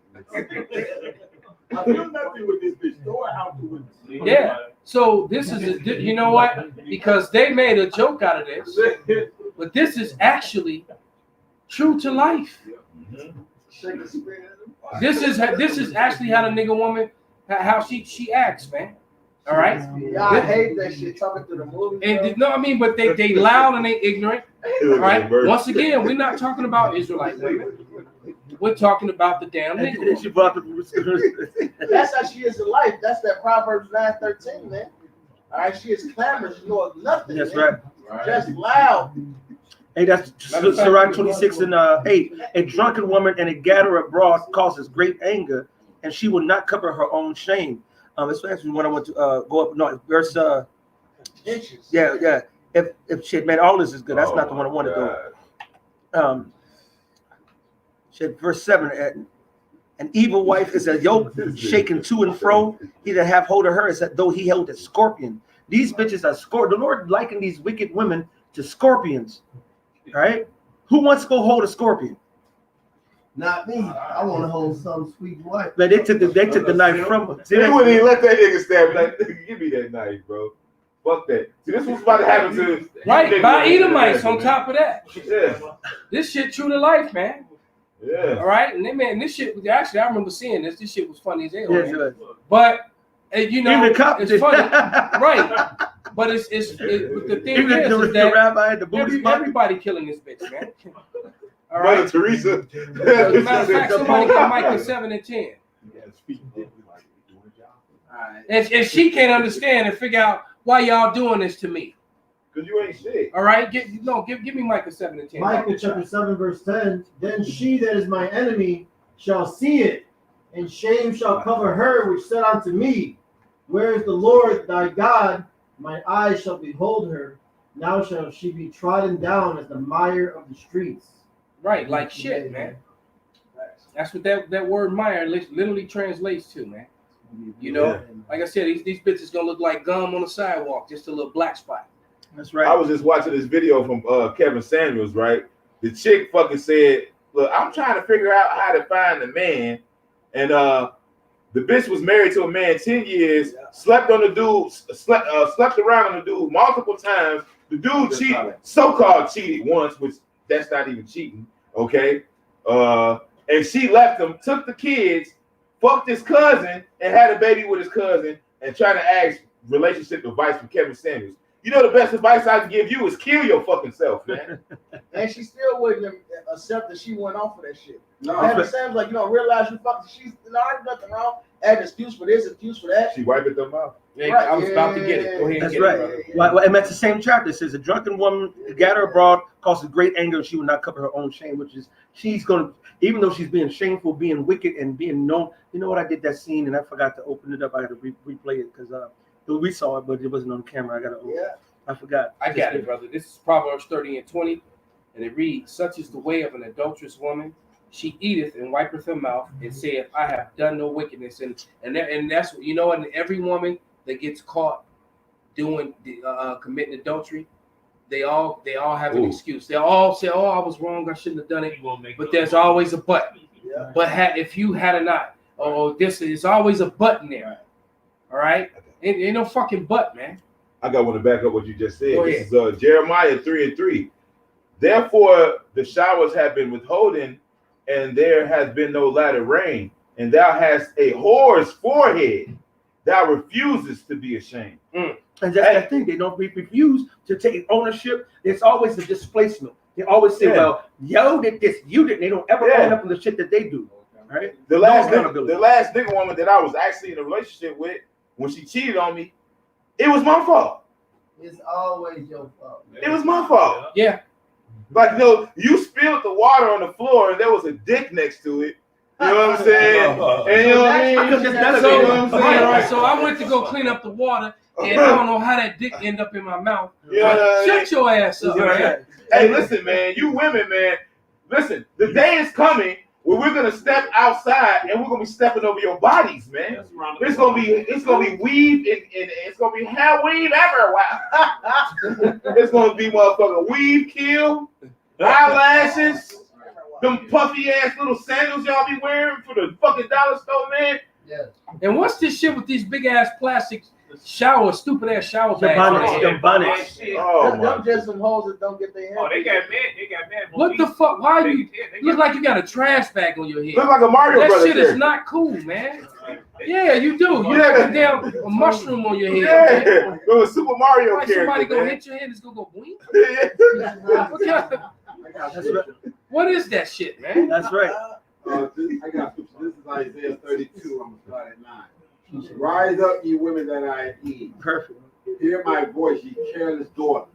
I feel nothing with this bitch. Throw it out the window. Yeah. So this is, you know what? Because they made a joke out of this, but this is actually true to life. This is actually how the nigga woman, how she acts, man. All right. Yeah, I hate that shit. Talking to the movie. And no, I mean, but they loud and they ignorant. All right. Once again, we're not talking about Israelite women. We're talking about the damn nigga. She brought the That's how she is in life. That's that Proverbs 9:13, man. All right, she is clamorous. You know nothing. That's man. right. Just loud. Hey, that's Sirach 26 and 8. A drunken woman and a gatherer abroad causes great anger, and she will not cover her own shame. That's actually when I want to go up. No, verse. Inches. Yeah. If shit, man, all this is good. That's not the one I want to go. Shit, verse 7. An evil wife is a yoke shaken to and fro. He that have hold of her is as though he held a scorpion. These bitches are scorpions. The Lord likened these wicked women to scorpions. All right? Who wants to go hold a scorpion? Not me. I want to hold some sweet wife. Man, they took the knife from her. See, they wouldn't even let that nigga stab. Like, nigga, give me that knife, bro. Fuck that. See, this was about to happen to Right, by Edomites on top of that. Yeah. This shit true to life, man. Yeah. All right, and then, man, this shit. Actually, I remember seeing this. This shit was funny as hell. Yeah, man. sure. But you know, Even the cop it's did. funny, right? But but the thing Even is the that rabbi at the booty spot. everybody killing this bitch, man. All Mother right. Teresa. As a matter of fact, somebody get Micah 7 and 10. And she can't understand and figure out why y'all doing this to me. Because you ain't shit. All right, give me Micah 7 and 10. Micah chapter 7, verse 10. Then she that is my enemy shall see it, and shame shall cover her which said unto me, where is the Lord thy God? My eyes shall behold her. Now shall she be trodden down as the mire of the streets. Right, like shit, man. That's what that word mire literally translates to, man. You know, like I said, these bitches gonna look like gum on the sidewalk, just a little black spot. That's right. I was just watching this video from Kevin Samuels, right? The chick fucking said, look, I'm trying to figure out how to find a man. And the bitch was married to a man 10 years, slept on the dude, slept around on the dude multiple times. The dude cheated, so-called cheated once, which that's not even cheating, okay? And she left him, took the kids, fucked his cousin, and had a baby with his cousin, and trying to ask relationship advice from Kevin Samuels. You know the best advice I can give you is kill your fucking self, man. And she still wouldn't accept that she went off for that shit. No, Kevin Samuels like, you don't realize you fucked. She's there's nothing wrong. Add an excuse for this, excuse for that. She wiped them out. Yeah, Right, I was about to get it. Go ahead. That's and get right. It, brother. And that's the same chapter. It says a drunken woman gathered abroad causes great anger, and she will not cover her own shame, which is she's gonna, even though she's being shameful, being wicked, and being known. You know what? I did that scene and I forgot to open it up. I had to replay it because we saw it, but it wasn't on camera. I gotta. Yeah. I forgot. I got it, brother. This is Proverbs 30 and 20, and it reads, "Such is the way of an adulterous woman. She eateth and wipeth her mouth, and saith, I have done no wickedness." And that's what, you know, and every woman that gets caught doing committing adultery, they all have an excuse. They all say, "Oh, I was wrong. I shouldn't have done it." But there's always a but. Yeah. But if you had not, this is always a but in there. All right, ain't no fucking but, man. I got one to back up what you just said. Go This is Jeremiah 3 and 3. Therefore, the showers have been withholden, and there has been no latter rain, and thou hast a whore's forehead. Thou refusest to be ashamed. And that's that thing. They don't refuse to take ownership. There's always a displacement. They always say, well, yo did this, you didn't. They don't ever own up on the shit that they do. Right? The last nigga woman that I was actually in a relationship with, when she cheated on me, it was my fault. It's always your fault. It was my fault. Yeah. Like, you know, you spilled the water on the floor and there was a dick next to it. You know what I'm saying? And you know what I mean? Because that's You know what I'm saying? Right. So I went to go clean up the water, and I don't know how that dick ended up in my mouth. Yeah. Shut your ass up, man. Hey, listen, man. You women, man. Listen, the day is coming where we're gonna step outside and we're gonna be stepping over your bodies, man. It's gonna be weave and it's gonna be hair weave everywhere. It's gonna be motherfucking weave kill, eyelashes, them puffy ass little sandals y'all be wearing for the fucking dollar store, man. Yeah. And what's this shit with these big ass plastic stupid ass shower The bags? bonnets. Oh my. Them just some hoes that don't get their hair. Oh, they got mad. What the fuck? Why you look like you got a trash bag on your head? Look like a Mario That Brothers shit character. is not cool, man. Yeah, you do. You have a damn mushroom on your head. Yeah, Man. it was Super Mario Like character. somebody gonna man. hit your head, it's gonna go boing. What kind of- What is that shit, man? That's right. I got this is Isaiah 32. I'm gonna start at 9. Rise up, ye women that I eat. Perfect. Hear my voice, ye careless daughters.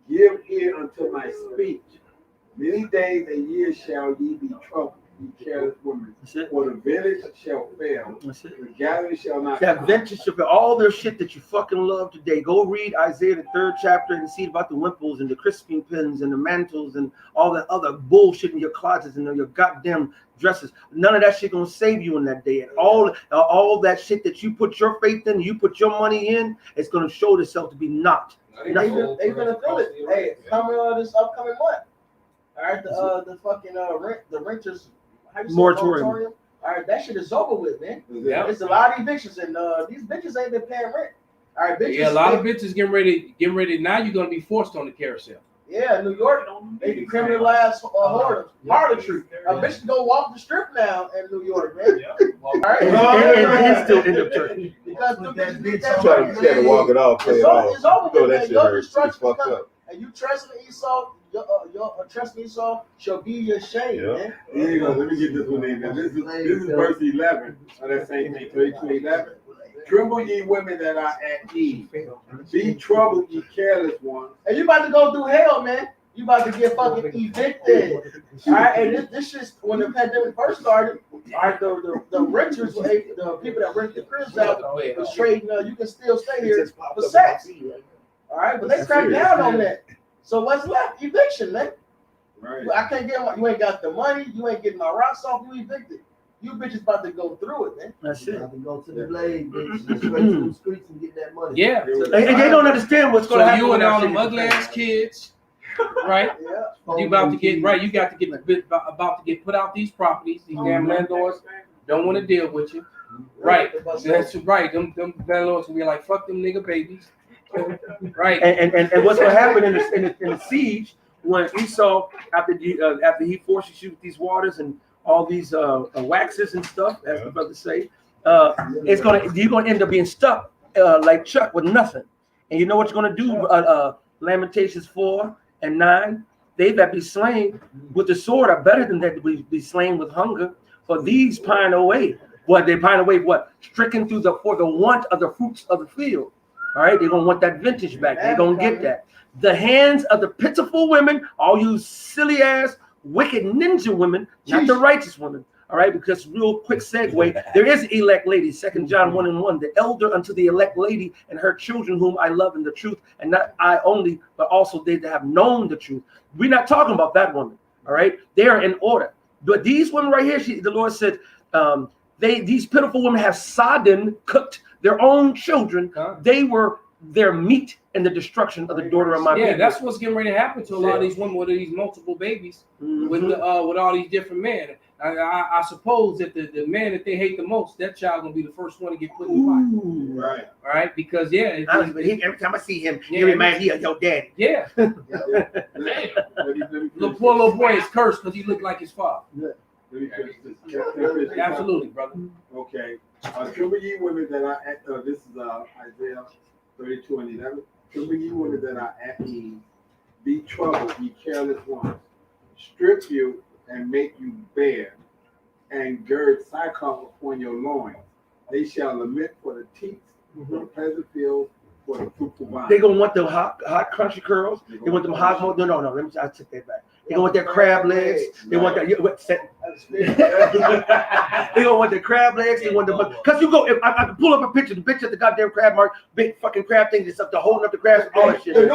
Give ear unto my speech. Many days and years shall ye be troubled, ye careless women. That's it. For the village shall fail, That's it. the gathering shall not That come. venture, all their shit that you fucking love today. Go read Isaiah the 3rd chapter and see about the wimples and the crisping pins and the mantles and all that other bullshit in your closets and your goddamn dresses. None of that shit gonna save you in that day. And all that shit that you put your faith in, you put your money in, it's gonna show itself to be not. They gonna feel it. Hey, coming this upcoming month. All right, the fucking the renters Moratorium. All right, that shit is over with, man. Yeah. It's a lot of evictions, and these bitches ain't been paying rent. All right, bitches. Yeah, a lot of bitches getting ready. Now you're gonna be forced on the carousel. Yeah, New York, they decriminalized harlotry. A bitch can go walk the strip now in New York, man. All right, And still end up church. because them bitches get that Try money, to try to walk it off, play It's it over, off. it's over Throw with, that man. shit Your hurt. Shit destruction is fucked coming. up. And you trusting Esau, your trusting Esau shall be your shame, Yeah. man. Here you go. Let me get this one in. Now, this is verse 11 of that same thing, 32:11. Tremble ye women that are at ease. Be troubled, ye careless ones. And you about to go through hell, man. You about to get fucking evicted. All right, and this shit, when the pandemic first started, all right, the renters, the people that rent the cribs out, was trading, you can still stay here for sex. All right, but they cracked down on that. So what's left? Eviction, man. Right. I can't get you ain't got the money, you ain't getting my rocks off, you evicted. You bitches about to go through it, man. That's it. Have to go to the blade, bitch. Just straight to the streets and get that money. Yeah. And they don't understand what's gonna So happen. you and when all that them shit ugly gets ass kids, right? Yeah. You about to get right. You got to get about to get put out these properties. These damn landlords don't want to deal with you. Right. That's right. Them landlords will be like, fuck them nigga babies. Right. And what's gonna happen in the siege when Esau after he forces you with these waters and all these waxes and stuff, as the brothers say, you're gonna end up being stuck like Chuck with nothing. And you know what you're gonna do? Lamentations 4 and 9. They that be slain with the sword are better than that be slain with hunger. For these pine away. What they pine away? What stricken for the want of the fruits of the field. All right, they're gonna want that vintage back. They're gonna get that. The hands of the pitiful women, all you silly ass, wicked ninja women, not the righteous women. All right, because real quick segue, there is elect lady, 2 John 1:1, the elder unto the elect lady and her children whom I love in the truth, and not I only, but also they that have known the truth. We're not talking about that woman. All right, they are in order. But these women right here, the Lord said, these pitiful women have sodden, cooked their own children. They were their meat in the destruction of the daughter of my people. Yeah, that's what's getting ready to happen to a lot of these women with these multiple babies with all these different men. I suppose that the man that they hate the most, that child gonna be the first one to get put in the fire. Right. All right, because every time I see him, he reminds me of your daddy. Yeah. The poor little boy is cursed because he looked like his father. Let me finish this. Absolutely, brother. Okay. Tremble ye women that are at, this is Isaiah 32:11. Tremble ye women that are at ease. Be troubled, ye careless ones. Strip you and make you bare, and gird sackcloth upon your loins. They shall lament for the teats, for the pleasant fields, for the fruitful vine. They're gonna want the hot crunchy curls. They want them hot. No. I take that back. They gonna want their crab legs. They want that. They gonna want their crab legs. They want the because you go. If I can pull up a picture, the picture of the goddamn crab mark, big fucking crab thing that's up to holding up the crabs, all that shit. The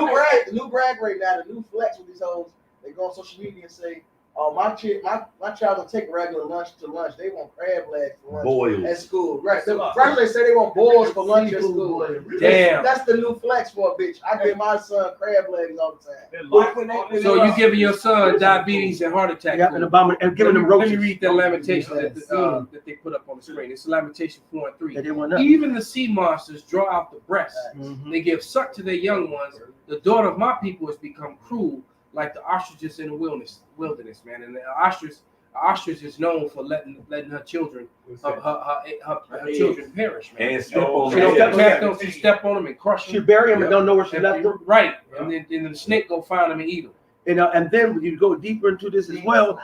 new brag rate now, the new flex with these hoes. They go on social media and say, "Oh, my child will take regular lunch to lunch. They want crab legs for lunch Boils. at school." Right. First they say they want boils for lunch at school. Damn. That's the new flex for a bitch. I give my son crab legs all the time. So you giving your son diabetes and heart attack? Yeah, and giving them Let me roaches. read that lamentation that they put up on the screen. It's Lamentation 4 and 3. That they want up. Even the sea monsters draw out the breast. Mhm. They give suck to their young ones. The daughter of my people has become cruel, like the ostriches in the wilderness, man. And the ostrich is known for letting her children her children perish, man. And step on She don't she step on them and crush She them. bury them and don't know where she left them. Right, and then the snake go find them and eat them. And then when you go deeper into this as well,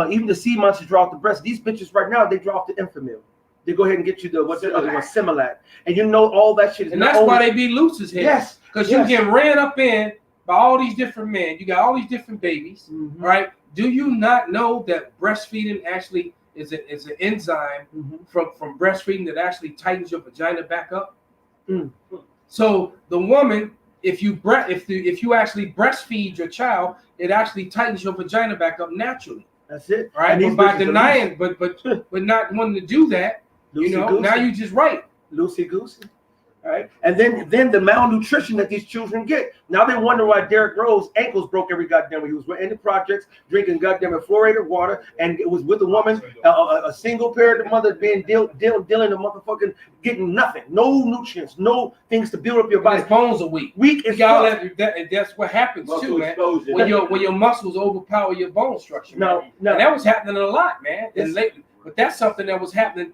even the sea monsters draw off the breast. These bitches right now, they draw off the infamil. They go ahead and get you the what's the other one, Similac, and you know all that shit is. And that's why they be loose as hell. Yes, because you get ran up in by all these different men. You got all these different babies, right? Do you not know that breastfeeding actually is an enzyme from breastfeeding that actually tightens your vagina back up? So the woman, if you actually breastfeed your child, it actually tightens your vagina back up naturally. That's it, right? But by denying, but not wanting to do that, now you just right, loosey goosey. Right, and then the malnutrition that these children get. Now they wonder why Derrick Rose ankles broke every goddamn way. He was in the projects drinking goddamn fluoridated water, and it was with a woman, a single parent, the mother being dealing the motherfucking getting nothing, no nutrients, no things to build up your body. His bones are weak. Weak as that's what happens muscle too, man. explosion. When your muscles overpower your bone structure. No, and that was happening a lot, man. And lately, but that's something that was happening.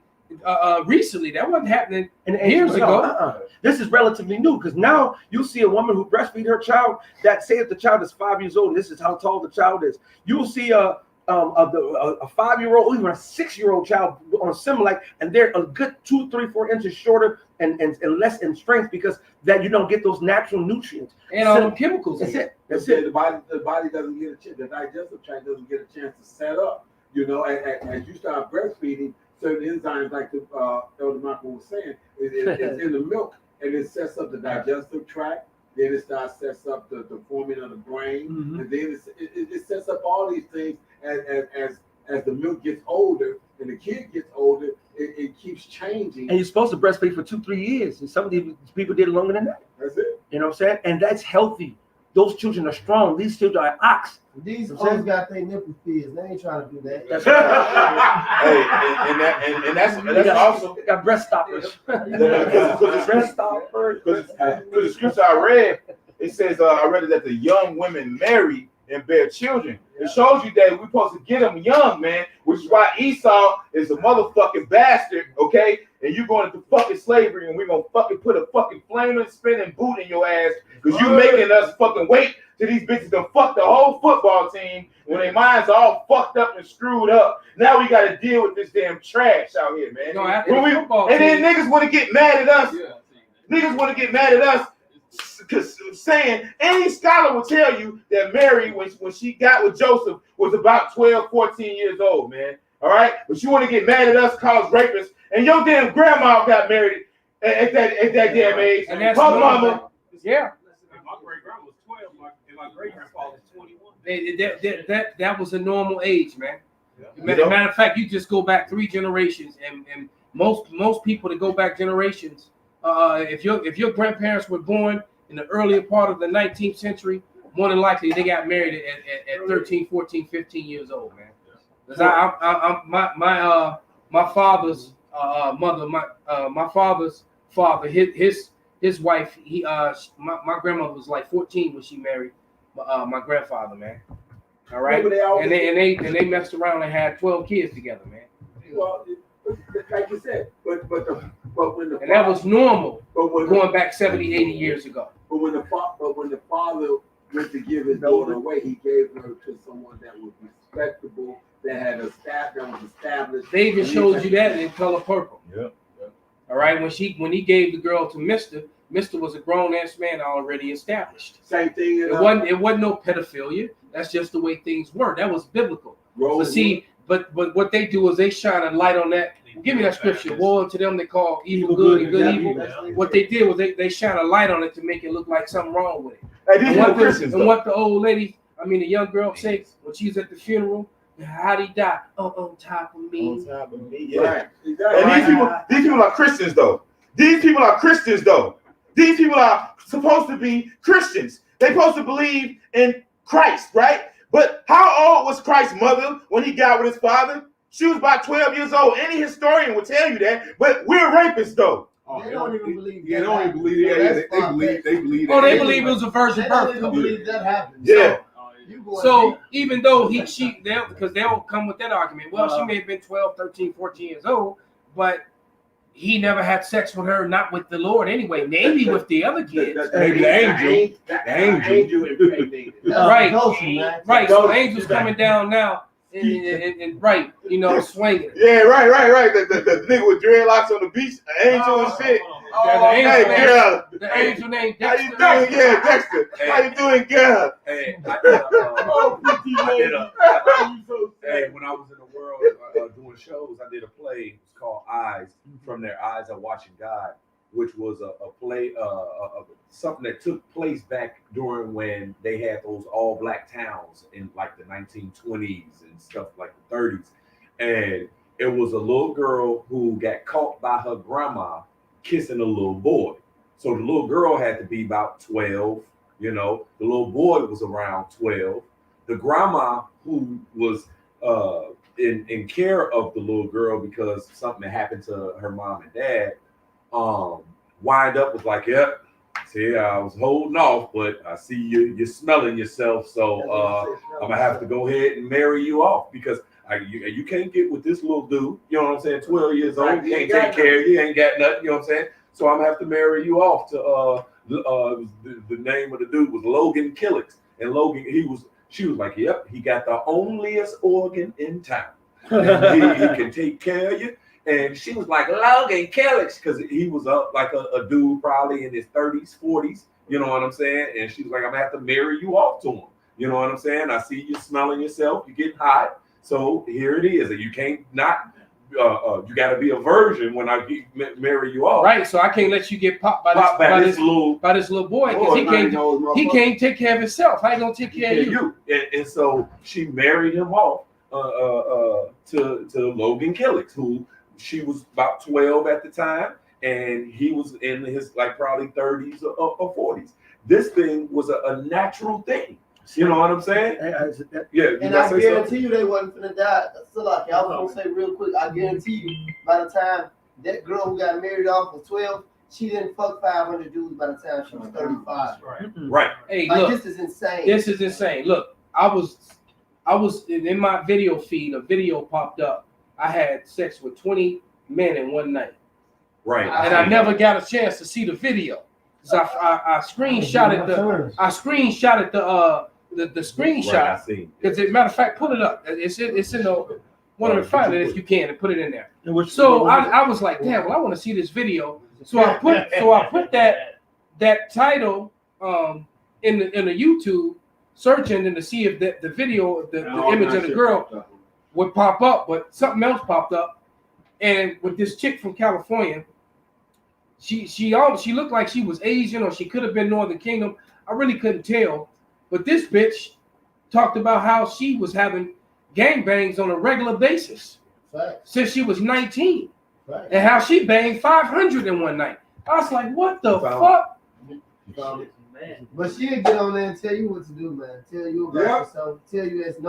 Recently, that wasn't happening years ago. This is relatively new because now you see a woman who breastfeeds her child. That say if the child is 5 years old, this is how tall the child is. You'll see a 5-year-old, even a 6-year-old child on Similac, and they're a good 2, 3, 4 inches shorter and less in strength because that you don't get those natural nutrients and all the chemicals. That's it. That's it. it. The body doesn't get a chance. The digestive tract doesn't get a chance to set up. As you start breastfeeding. Certain enzymes, like the Elder Michael was saying, it's in the milk, and it sets up the digestive tract. Then it sets up the forming of the brain, and then it sets up all these things as the milk gets older and the kid gets older. It keeps changing. And you're supposed to breastfeed for 2-3 years, and some of these people did it longer than that. That's it. You know what I'm saying? And that's healthy. Those children are strong. These children are ox. These hoes got their nipple fears. They ain't trying to do that. That's right. Hey, and that's also got breast stoppers. Breast stoppers. Because the scripture I read, it says I read it that the young women marry and bear children. It shows you that we're supposed to get them young, man. Which is why Esau is a motherfucking bastard, okay? And you going into fucking slavery, and we're gonna fucking put a fucking flaming spinning boot in your ass because you making us fucking wait till these bitches done fuck the whole football team when their minds are all fucked up and screwed up. Now we gotta deal with this damn trash out here, man. And then niggas want to get mad at us. Niggas want to get mad at us because saying any scholar will tell you that Mary, when she got with Joseph, was about 12, 14 years old, man. All right, but you want to get mad at us, cause rapists, and your damn grandma got married at that damn age. And that's her mama. Yeah. My great grandma was 12, and my great grandfather was 21. That was a normal age, man. Yeah. Matter of fact, you just go back 3 generations, and most people that go back generations, if your grandparents were born in the earlier part of the 19th century, more than likely they got married at 13, 14, 15 years old, man. Because my father's mother, my father's father, his wife, my grandmother was like 14 when she married my grandfather, man. All right, and they messed around and had 12 kids together, man. Well, like you said, but when the and that was normal. Going back 70, 80 years ago. But when the father went to give his daughter away, he gave her to someone that was respectable, that was established. They even showed you that in Color Purple. Yeah. All right, when he gave the girl to Mr. was a grown ass man already established. Same thing. It wasn't no pedophilia. That's just the way things were. That was biblical. Roll But see, but what they do is they shine a light on that. Give me that scripture. Woe unto them they call evil good and good evil. What they did was they shine a light on it to make it look like something wrong with it. Hey, these And are Christians, though. what the old lady, I mean the young girl said when she was at the funeral, how'd he die? Oh, on top of me. Yeah. Right. And these people are Christians, though. These people are Christians, though. These people are supposed to be Christians. They're supposed to believe in Christ, right? But how old was Christ's mother when he got with his father? She was about 12 years old. Any historian would tell you that. But we're rapists, though. They don't even believe. Yeah, they don't even believe it. They believe. Oh, they believe it was a virgin They birth. don't even believe that happened. Yeah. So even though because they'll come with that argument. Well, she may have been 12, 13, 14 years old, but he never had sex with her, not with the Lord anyway, maybe with the other kids. Maybe the angel. The angel impregnated. Right. Right. So angel's coming down now and right, you know, swinging. Yeah, right. The nigga with dreadlocks on the beach, an angel and shit. Hey, girl. The angel named How Dexter. you doing? Yeah, Dexter. How you doing, girl? Hey, hey, when I was in the world doing shows, I did a play. It's called Eyes. From Their Eyes Are Watching God, which was a play, something that took place back during when they had those all black towns in like the 1920s and stuff like the 30s. And it was a little girl who got caught by her grandma kissing a little boy. So the little girl had to be about 12, you know, the little boy was around 12. The grandma who was in care of the little girl because something had happened to her mom and dad, wind up was like, yep, see, I was holding off, but I see you're smelling yourself, so I'm gonna have to go ahead and marry you off because you can't get with this little dude, you know what I'm saying, 12 years old, can't take care of you, ain't got nothing, you know what I'm saying, so I'm gonna have to marry you off to the name of the dude was Logan Killix, and Logan, she was like, yep, he got the onlyest organ in town. he can take care of you. And she was like, Logan Killix, because he was like a dude probably in his 30s, 40s, you know what I'm saying? And she was like, I'm gonna have to marry you off to him. You know what I'm saying? I see you smelling yourself, you getting hot. So here it is. And you can't not, you gotta be a virgin when I marry you off. Right, so I can't let you get popped by this little boy because he can't take care of himself. How you gonna take care of you? And so she married him off to Logan Killix, who she was about 12 at the time, and he was in his like probably 30s or 40s. This thing was a natural thing. You know what I'm saying? Yeah. And I guarantee you they wasn't finna die. Still, like I was gonna say real quick, I guarantee you by the time that girl who got married off was 12, she didn't fuck 500 dudes by the time she was 35. Right. Hey, like, look, this is insane. This is insane. Look, I was in my video feed. A video popped up. I had sex with 20 men in one night. Right. And I never got a chance to see the video. So I screenshotted the screenshot. Right, I see. As a matter of fact, pull it up. It's in the one of the find it if you can and put it in there. So I was like, damn, well, I want to see this video. So I put that title in the YouTube search engine to see if the video, the image of the girl would pop up, but something else popped up. And with this chick from California, she looked like she was Asian or she could have been Northern Kingdom. I really couldn't tell. But this bitch talked about how she was having gangbangs on a regular basis since she was 19. And how she banged 500 in one night. I was like, what the fuck? But she'll get on there and tell you what to do, man. Tell you about yourself. Tell you there's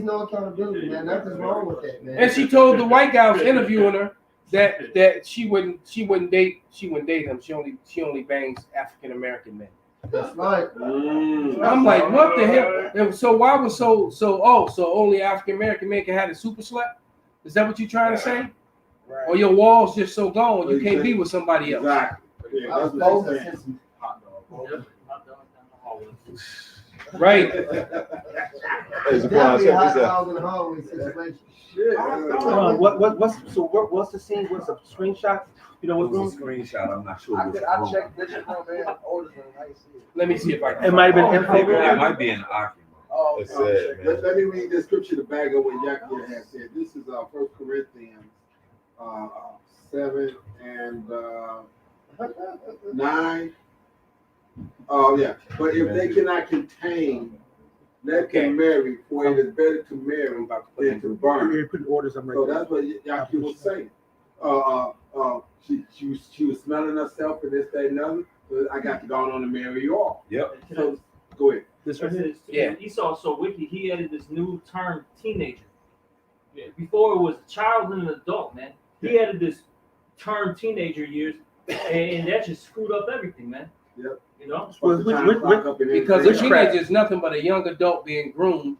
no accountability, man. Nothing's wrong with that, man. And she told the white guy was interviewing her that she wouldn't date him. She only bangs African American men. That's right. I'm like, what the hell? And so why was so only African American men can have a super slut? Is that what you're trying to say? Right. Or your wall's just so gone you can't be with somebody else? Exactly. Right. It's definitely a hot dog in the hallway situation. What's the scene? What's the screenshot? You know what's a screenshot? I'm not sure. I checked this room, man. Older than I see it. Let me see if I can. It might have been It might be an argument. Oh, It's sad, man. Let me read the scripture to back up what Yakia has said. This is 1 Corinthians 7 and 9. Oh, yeah. But if they cannot contain, let them marry, for it is better to marry than to burn. You're putting orders up right So there. that's what Yakia was saying. She was smelling herself and this, that, and other. So I got to go on and marry you all. Yep. So go ahead. This right here. Says, Yeah. Esau so wicked, he added this new term, teenager. Yeah. Before it was a child and an adult, man. He added this term, teenager years, and that just screwed up everything, man. Yep. You know? Because a teenager is nothing but a young adult being groomed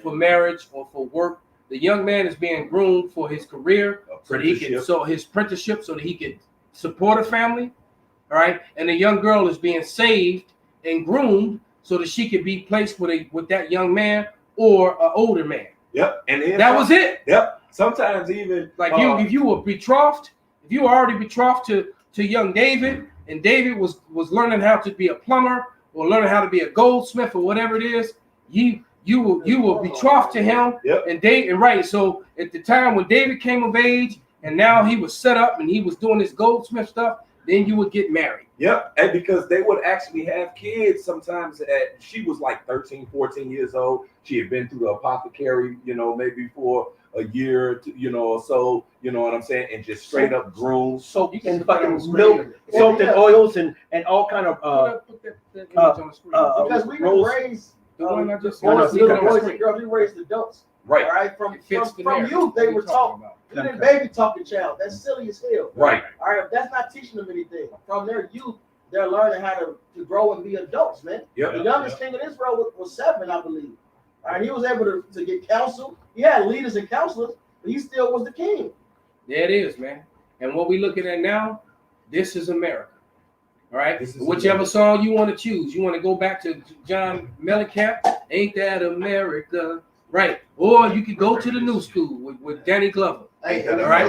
for marriage or for work. The young man is being groomed for his career, so that he can, so his apprenticeship, so that he can support a family. All right, and the young girl is being saved and groomed so that she could be placed with that young man or an older man. Yep. And then That was it. Yep. Sometimes even Like if you were betrothed, if you were already betrothed to young David, and David was learning how to be a plumber or learning how to be a goldsmith or whatever it is, you were betrothed to him. Yep. And right. So at the time when David came of age and now he was set up and he was doing this goldsmith stuff, then you would get married. Yep. And because they would actually have kids sometimes she was like 13, 14 years old. She had been through the apothecary, maybe for a year, or so, you know what I'm saying? And just straight up groomed. Soap and fucking milk, soap and oils and all kind of because we were raised little boys and girls, we raised adults. Right. All right. From youth, they were taught. You didn't baby talk a child. That's silly as hell. Right. All right. That's not teaching them anything. From their youth, they're learning how to grow and be adults, man. Yep. The youngest king of Israel was 7, I believe. All right. He was able to get counsel. He had leaders and counselors, but he still was the king. There it is, man. And what we looking at now, this is America. All right. Whichever song you want to choose, you want to go back to John Mellencamp, "Ain't That America?" Right. Or you could go to the new school with Danny Glover. Hey, all right.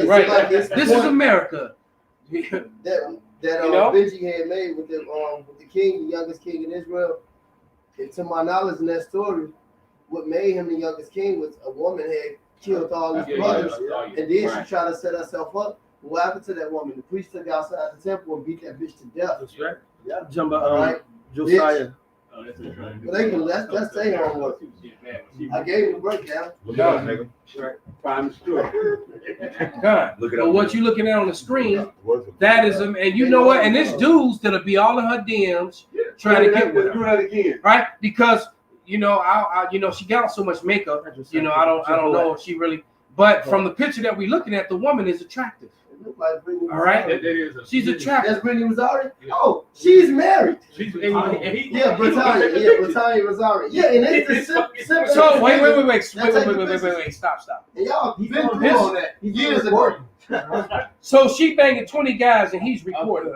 Right. Like this is America. That Benji had made with the king, the youngest king in Israel. And to my knowledge, in that story, what made him the youngest king was a woman had killed all his brothers, and then she tried to set herself up. What happened to that woman? The priest took her outside the temple and beat that bitch to death. That's right. Yeah. Jumba, Josiah. But they can let's say homework. I gave him a breakdown. Look it up, nigga. Prime story. God. Look it But up. what you looking at on the screen, that is and you know what? And this dudes that'll be all in her DMs trying to get with her. Do that again. Right? Because I she got so much makeup. I don't know if she really. But from the picture that we're looking at, the woman is attractive. All right, she's attractive. That's Brittany Rosario. Oh, she's married. Yeah, Brittany. Yeah, Brittany Rosario. Yeah, and it's the simple. So wait. Stop. And y'all been through on that years ago. So she banging 20 guys and he's recording.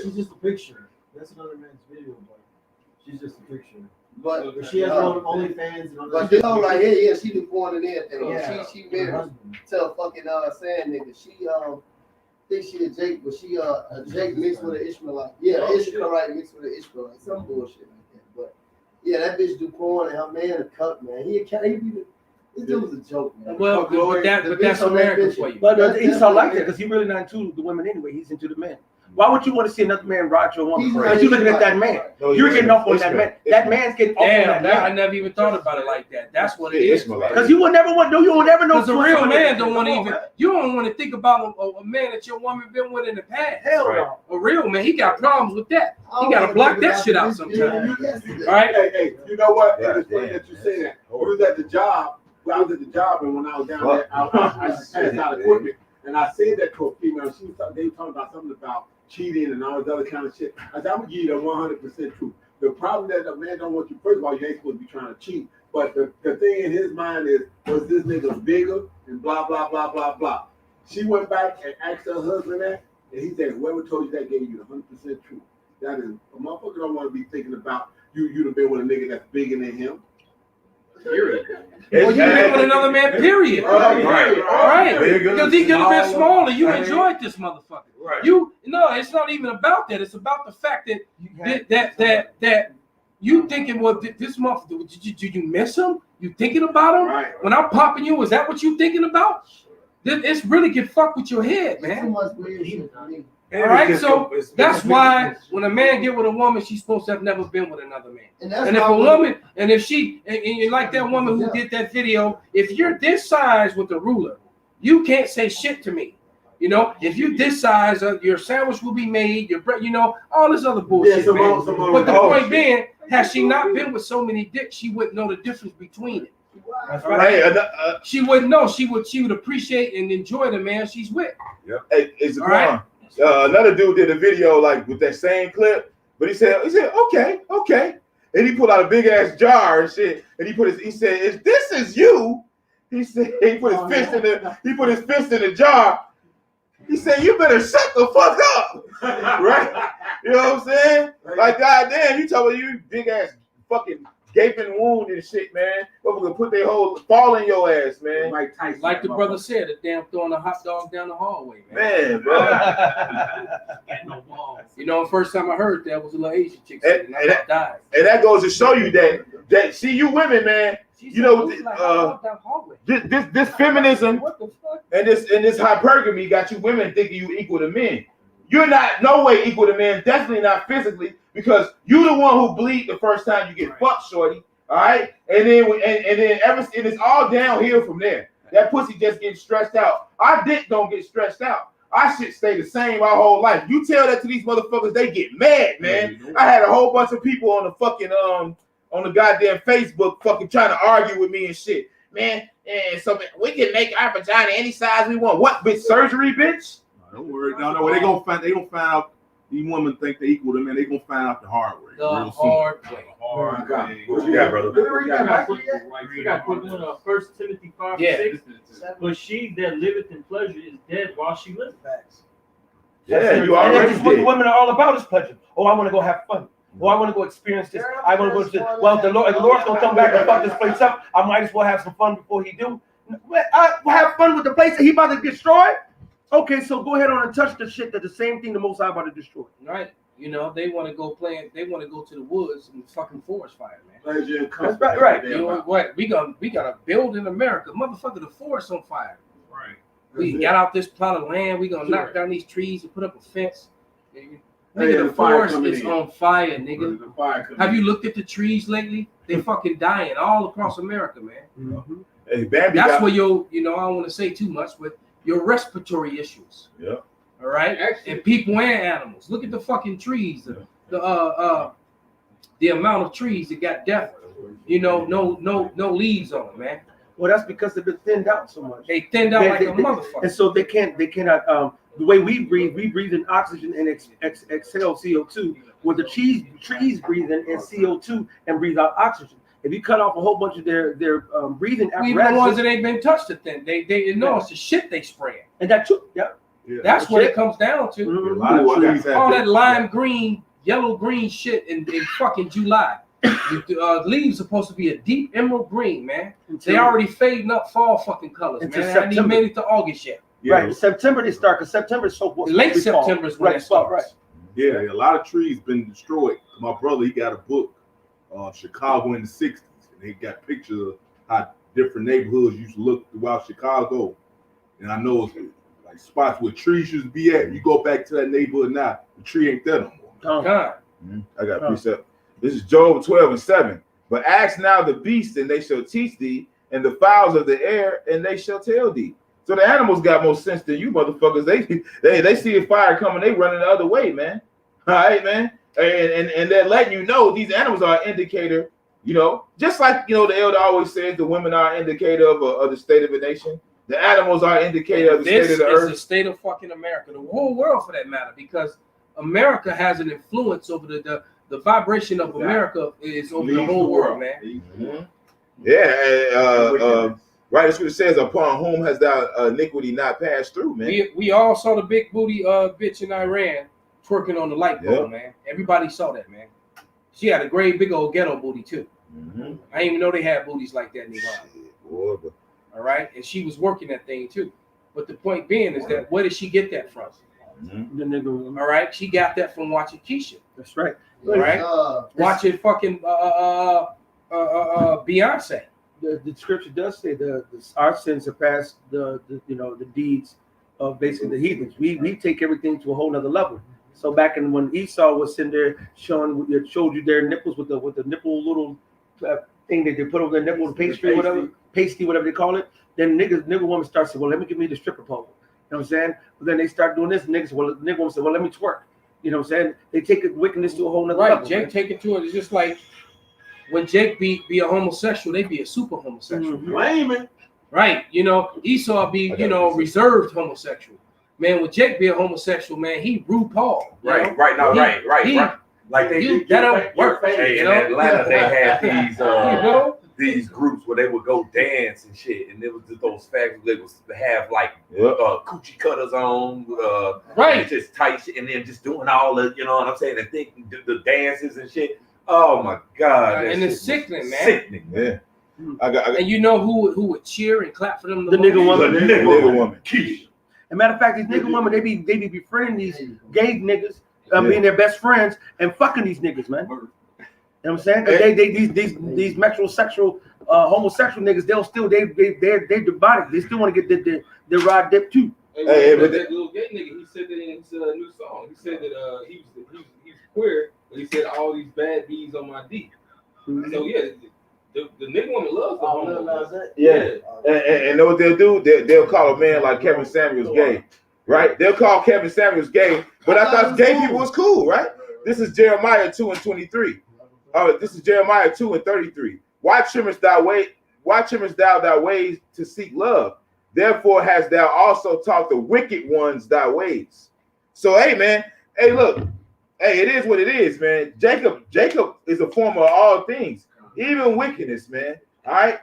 She's just a picture. That's another man's video, but she's just a picture. But she has her own OnlyFans and all that. But you know, like, yeah, she do porn and everything. Yeah. She married to a fucking sand nigga. She think she a Jake, but she a Jake mixed with an Ishmaelite. Yeah, Ishmaelite mixed with an Ishmaelite. Some bullshit like that. But yeah, that bitch do porn and her man a cuck, man. He be this dude was a joke, man. Well, but that's American for you. But he's not like that because he's really not into the women anyway. He's into the men. Why would you want to see another man ride your woman? Because you're looking at that man. You're getting off on that man. That man's getting off on that man. I never even thought about it like that. That's what it is. Because you will never want. You will never know. Because a real man don't want to even. You don't want to think about a man that your woman been with in the past. Hell no. A real man, he got problems with that. He got to block that shit out sometimes. All right. Hey, you know what? It's funny that you say that. We was at the job. I was at the job, and when I was down there, I passed out equipment, and I said that to a female. They were talking about something about cheating and all this other kind of shit. I said, I'm gonna give you the 100% truth. The problem that a man don't want you, first of all, you ain't supposed to be trying to cheat. But the thing in his mind is, was this nigga bigger and blah, blah, blah, blah, blah. She went back and asked her husband that, and he said, whoever told you that gave you the 100% truth. That is, a motherfucker don't want to be thinking about you'd have been with a nigga that's bigger than him. Period. Well, you been with another man, period. Right. Because he could have been smaller. You enjoyed this motherfucker. Right. It's not even about that. It's about the fact that You thinking, well, this month, did you miss him? You thinking about him? Right. When I'm popping you, is that what you thinking about? It's really can fuck with your head, man. All right, so that's why when a man get with a woman, she's supposed to have never been with another man. And if a woman, and if she, and like that woman who did that video, if you're this size with the ruler, you can't say shit to me. You know, if you this size, your sandwich will be made, your bread, you know, all this other bullshit, man. But the point being, has she not been with so many dicks, she wouldn't know the difference between it. That's right. She wouldn't know. She would appreciate and enjoy the man she's with. Yep. Hey, it's right. Another dude did a video like with that same clip, but he said, okay, and he pulled out a big ass jar and shit, and he said, if this is you, he said he put his fist in the jar. He said, you better shut the fuck up, right? You know what I'm saying? Like, goddamn, you talking about you big ass fucking gaping wound and shit, man. Motherfucker put their whole fall in your ass, man. Like the brother said, the damn throwing a hot dog down the hallway, man. Man, bro. You know, the first time I heard that was a little Asian chick, and that goes to show you that see you women, man. You know, this feminism and this hypergamy got you women thinking you equal to men. You're not no way equal to men, definitely not physically, because you the one who bleed the first time you get fucked, shorty. All right, and then it's all downhill from there. That pussy just getting stressed out. Our dick don't get stressed out. Our shit stay the same our whole life. You tell that to these motherfuckers, they get mad, man. I had a whole bunch of people on the fucking on the goddamn Facebook fucking trying to argue with me and shit. Man, and so we can make our vagina any size we want. What, bitch? Surgery, bitch? Don't worry. No. They gonna find out these women think they equal to men. They gonna find out the hard way. The hard way. What you got, brother? You got put in 1 Timothy 5:6. But she that liveth in pleasure is dead while she liveth. Yeah, you already That's what women are all about is pleasure. Oh, I want to go have fun. Oh, I want to go experience this. I want to go to this. Well, the Lord's gonna come back and fuck this place up. I might as well have some fun before he do. I have fun with the place that he about to destroy. Okay, so go ahead on and touch the shit that the same thing the Most High about to destroy. Right. You know, they want to go play. They want to go to the woods and fucking forest fire, man. That's right. You know what? We gotta build in America, motherfucker. The forest on fire. Right. We got out this plot of land. We gonna knock down these trees and put up a fence. Nigga, the forest is on fire, nigga. Have you looked at the trees lately? They fucking dying all across America, man. Mm-hmm. Hey, Bambi that's where your, you know, I don't want to say too much, but your respiratory issues. Yeah. All right. And people and animals. Look at the fucking trees. The amount of trees that got death. You know, no leaves on them, man. Well, that's because they've been thinned out so much. They thinned out like a motherfucker. And so they cannot. The way we breathe in oxygen and exhale CO2. Where the trees breathe in CO2 and breathe out oxygen. If you cut off a whole bunch of their breathing apparatus, even the ones that ain't been touched to thin, they know it's the shit they spraying. And that too, yeah. That's what it comes down to. Mm-hmm. All that lime green, yellow green shit in fucking July. The leaves supposed to be a deep emerald green, man. They already fading up fall fucking colors, man. I haven't even made it to August yet. Yeah. Right, September they start because September is so late September is when it starts. Right. Yeah, a lot of trees been destroyed. My brother, he got a book, Chicago in the '60s, and he got pictures of how different neighborhoods used to look throughout Chicago. And I know like spots where trees used to be at. You go back to that neighborhood now, the tree ain't there no more. Oh God. I got a precept. This is Job 12:7. But ask now the beasts, and they shall teach thee, and the fowls of the air, and they shall tell thee. So the animals got more sense than you motherfuckers. They see a fire coming, they running the other way, man. All right, man. And they're letting you know these animals are an indicator, you know, just like, you know, the elder always says the women are an indicator of the state of a nation. The animals are an indicator of the state of the earth. This is the state of fucking America, the whole world for that matter, because America has an influence over the vibration of America is over the whole world, man. Mm-hmm. Yeah, right, that's what it says, upon whom has thou iniquity not passed through, man. We all saw the big booty bitch in Iran twerking on the light pole, man. Everybody saw that, man. She had a great big old ghetto booty too. Mm-hmm. I didn't even know they had booties like that in Iran. All right, and she was working that thing too. But the point being is that where did she get that from? Mm-hmm. All right, she got that from watching Keisha. That's right. All right, watching fucking Beyonce. The scripture does say our sins surpass the deeds of basically the heathens. We take everything to a whole nother level. So back in when Esau was sitting there showed you their nipples with the nipple little thing that they put over their nipple, the pasty, whatever they call it. Then nigga woman starts saying, well, let me give me the stripper pole. You know what I'm saying? But then they start doing this. Nigga woman say, well, let me twerk. You know what I'm saying? They take wickedness to a whole nother level. Right, Jake take it to it. It's just like when Jake be a homosexual, they be a super homosexual. Blaming. Right, Esau be reserved homosexual. Man, when Jake be a homosexual, man, he RuPaul. Right. Like they that don't work. Hey, in Atlanta, they had these groups where they would go dance and shit, and it was just those facts they would have like coochie cutters on, right, just tight shit, and then just doing all the, you know what I'm saying, and think the dances and shit. Oh my God, and it's sickening, man. Sickening, yeah. And you know who would cheer and clap for them? The nigga woman. The nigga woman. As a matter of fact, these nigga women, they be befriending these gay niggas, being their best friends and fucking these niggas, man. You know what I'm saying? These metrosexual, homosexual niggas, they're demonic. They still want to get their rod dip too. Hey, but that little gay nigga, he said that in his new song. He said that he's queer, but he said all these bad bees on my D. Mm-hmm. So yeah, the nigga woman loves the homo. Yeah, and know what they'll do? They'll call a man like Kevin Samuels gay, right? They'll call Kevin Samuels gay, but I thought gay people was cool, right? This is Jeremiah 2:23. This is Jeremiah 2:33. Why trimmest thou thy ways to seek love? Therefore hast thou also taught the wicked ones thy ways. So hey man, hey look, hey, it is what it is, man. Jacob is a form of all things, even wickedness, man. All right.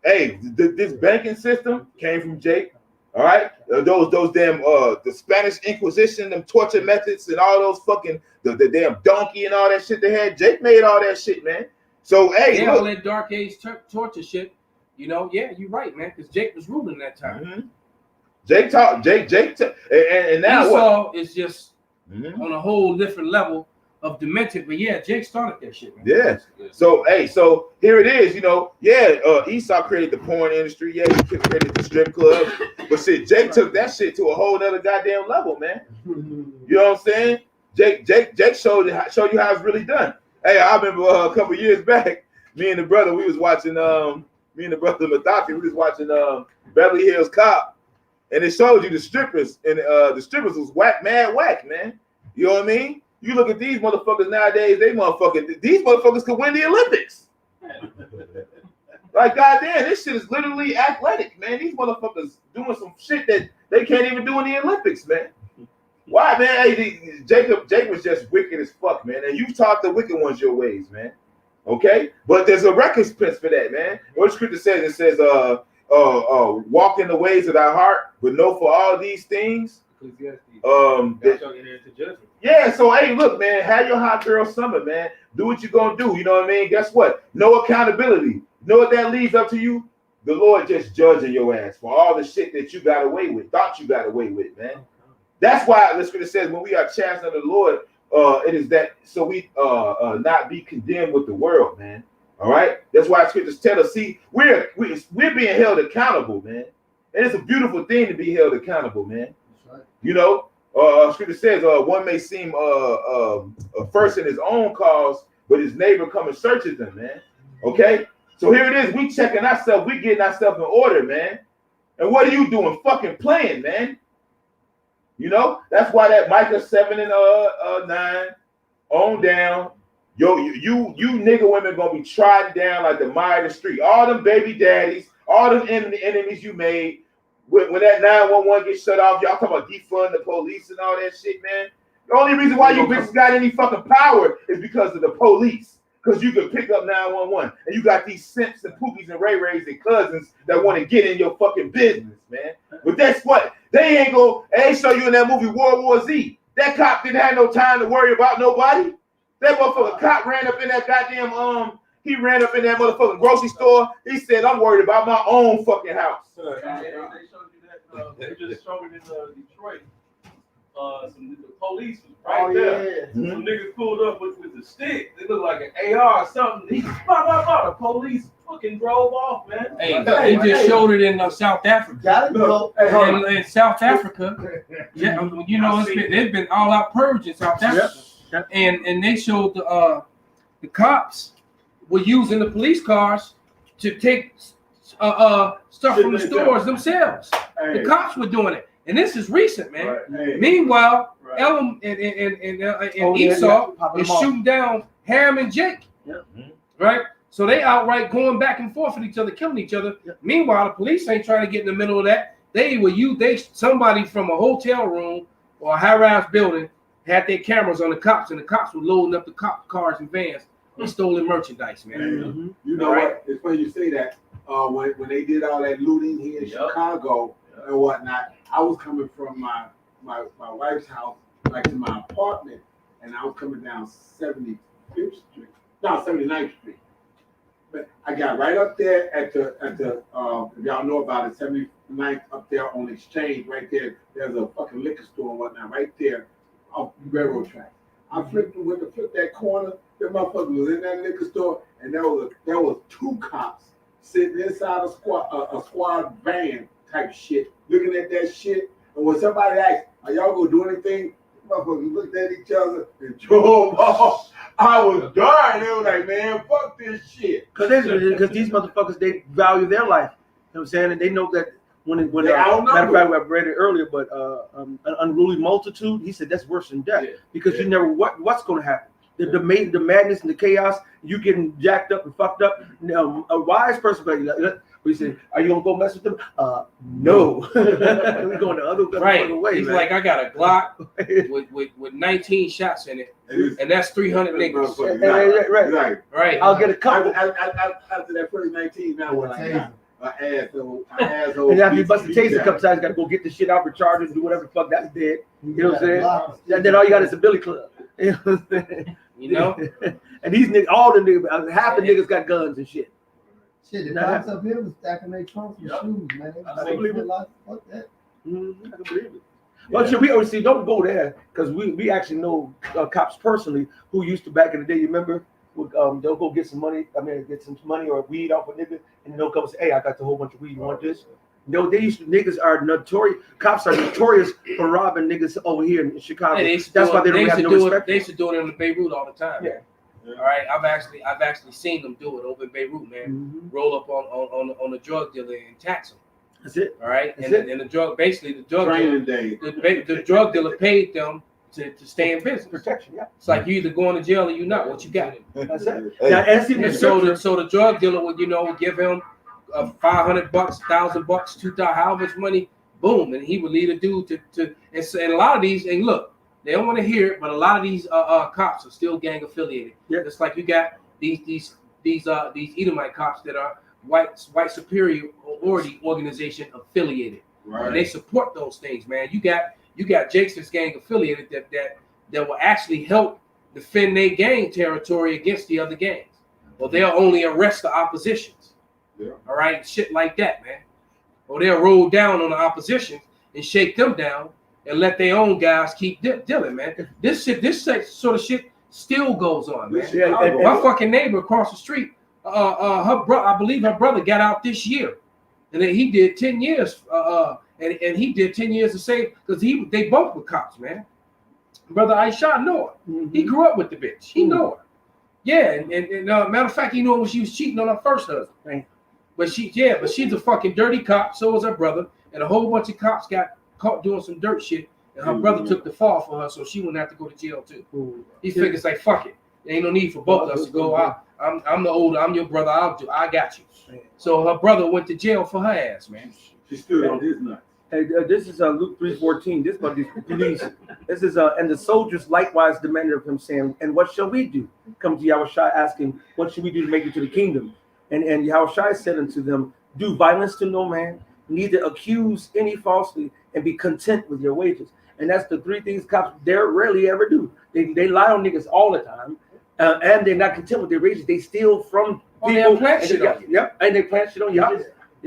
Hey, this banking system came from Jake. All right. Those damn the Spanish Inquisition, them torture methods, and all those fucking the damn donkey and all that shit they had. Jake made all that shit, man. So hey, all that dark age torture shit. Yeah, you're right, man. Because Jake was ruling that time. Mm-hmm. Jake and now Esau what? is just on a whole different level of demented, but yeah, Jake started that shit, man. Yeah. So here it is, Esau created the porn industry, he created the strip club, but shit, Jake took that shit to a whole nother goddamn level, man. You know what I'm saying? Jake showed you how it's really done. Hey, I remember a couple years back, me and the brother Matati, we was watching Beverly Hills Cop, and it showed you the strippers, and the strippers was mad whack, man. You know what I mean? You look at these motherfuckers nowadays, these motherfuckers could win the Olympics. Like, goddamn, this shit is literally athletic, man. These motherfuckers doing some shit that they can't even do in the Olympics, man. Why, man? Hey, Jake was just wicked as fuck, man. And you taught the wicked ones your ways, man. Okay? But there's a recompense for that, man. What the scripture says, it says, walk in the ways of thy heart, but know for all these things. Yeah, so hey, look, man, have your hot girl summer, man. Do what you're gonna do. You know what I mean? Guess what? No accountability. You know what that leaves up to you? The Lord just judging your ass for all the shit that you got away with, thought you got away with, man. That's why the scripture says when we are chastened of the Lord, it is that so we not be condemned with the world, man. All right, that's why scriptures tell us. See, we're being held accountable, man, and it's a beautiful thing to be held accountable, man. You know, scripture says one may seem first in his own cause, but his neighbor come and searches them, man. Okay, so here it is. We checking ourselves. We getting ourselves in order, man. And what are you doing? Fucking playing, man. You know, that's why that Micah 7 and 9 on down. Yo, you nigga women gonna be trodden down like the mire of the street. All them baby daddies, all them enemies you made. When that 911 gets shut off, y'all talking about defund the police and all that shit, man. The only reason why you bitches got any fucking power is because of the police. Because you can pick up 911. And you got these simps and pookies and ray-rays and cousins that want to get in your fucking business, man. But that's what. They ain't show you in that movie World War Z. That cop didn't have no time to worry about nobody. That motherfucking cop ran up in that goddamn, he ran up in that motherfucking grocery store. He said, I'm worried about my own fucking house. They showed you that. They just showed it in Detroit. the police was right Oh, there. yeah. Some niggas pulled up with the stick. They looked like an AR or something. He the police fucking drove off, man. Hey, they just showed it in South Africa. Gotta go. Hey, hold on. In South Africa, yeah, you know, it's been all out purge in South Africa, Yep. and they showed the cops were using the police cars to take stuff from the stores themselves. Hey, The cops were doing it, and this is recent, man. right, hey, Meanwhile, right. Elam and Oh, yeah, Esau popping is them off. shooting down Ham and Jake, Yep. right? So they outright going back and forth with each other, killing each other. Yep. Meanwhile, the police ain't trying to get in the middle of that. Somebody from a hotel room or a high-rise building had their cameras on the cops, and the cops were loading up the cop cars and vans with stolen merchandise, man. Mm-hmm. You know Right. what? It's funny you say that. When they did all that looting here in Chicago and whatnot, I was coming from my wife's house like to my apartment, and I was coming down 75th Street, no 79th Street. But I got right up there at the if y'all know about it, 79th up there on Exchange, right there. There's a fucking liquor store and whatnot right there off the railroad track. I flipped that corner. The motherfucker was in that liquor store, and there was two cops sitting inside a squad van type shit, looking at that shit. And when somebody asked, "Are y'all gonna do anything?" Motherfuckers looked at each other and drove off. I was dying. They was like, "Man, fuck this shit." Because these motherfuckers, they value their life. You know what I'm saying? And they know that when They outnumbered. matter of fact, I read it earlier, but an unruly multitude, he said that's worse than death. Yeah. Because you never what's going to happen. The madness and the chaos, you getting jacked up and fucked up. A wise person, we said, "Are you gonna go mess with them?" No. We're going the other Right. way. He's man. like, I got a Glock with 19 shots in it, and that's 300 niggas. Right. Right. I'll get a couple. After that first 19, now what I got? An asshole. And after you bust the taser a couple times, you gotta go get the shit out, recharge it, do whatever the fuck, that's dead. You know what I'm saying? And then all you got is a billy club. You know what I'm saying? You know? And these niggas, all the niggas, half the niggas got guns and shit. Shit, the Nah. cops up here was stacking their trunks with shoes, man. I believe it. Fuck that. I can believe it. Well, shit, we always see, don't go there, because we actually know cops personally who used to back in the day, you remember? They'll go get some money, get some money or weed off a nigga, and they'll come and say, "Hey, I got the whole bunch of weed, you want this?" No, niggas are notorious, cops are notorious for robbing niggas over here in Chicago. Hey, That's why they don't have no respect. They used to do it in Beirut all the time. Yeah. All right, I've actually seen them do it over in Beirut, man. Mm-hmm. Roll up on a drug dealer and tax him. That's it. All right, That's and the drug dealer, Training day. the drug dealer paid them to stay in business. Protection, yeah. It's like you either going to jail or you not. What you got? That's it. Hey. Now, and see, And so the drug dealer would give him $500, $1,000, $2,000, however much money, boom, and he would lead a dude to and a lot of these, and look, they don't want to hear it, but a lot of these cops are still gang affiliated. Yeah. It's like you got these Edomite cops that are white superiority organization affiliated, and they support those things, man. You got Jakes that's gang affiliated that will actually help defend their gang territory against the other gangs. Well, they'll only arrest the oppositions. Yeah. All right, shit like that, man. Or they'll roll down on the opposition and shake them down and let their own guys keep dealing, man. This sort of shit still goes on, man. Yeah, and My fucking neighbor across the street, I believe her brother got out this year, and then he did 10 years. And he did 10 years the same because they both were cops, man. Brother Aisha know her. Mhm. He grew up with the bitch. He know her. Yeah, and matter of fact, he knew her when she was cheating on her first husband. Right. But she's a fucking dirty cop. So was her brother, and a whole bunch of cops got caught doing some dirt shit. And her brother took the fall for her, so she wouldn't have to go to jail too. Ooh. He figures like, fuck it, there ain't no need for both of us to go out. I'm the older, I'm your brother. I got you. So her brother went to jail for her ass, man. She stood on his nuts. Hey, this is Luke 3:14. This about these police. This is and the soldiers likewise demanded of him, saying, "And what shall we do?" Come to Yahushua asking, "What should we do to make it to the kingdom?" And Yahushua said unto them, "Do violence to no man, neither accuse any falsely, and be content with your wages." And that's the three things cops dare rarely ever do. They lie on niggas all the time, and they're not content with their wages. They steal from people. Plant shit on you. Yep, and they plant shit on you.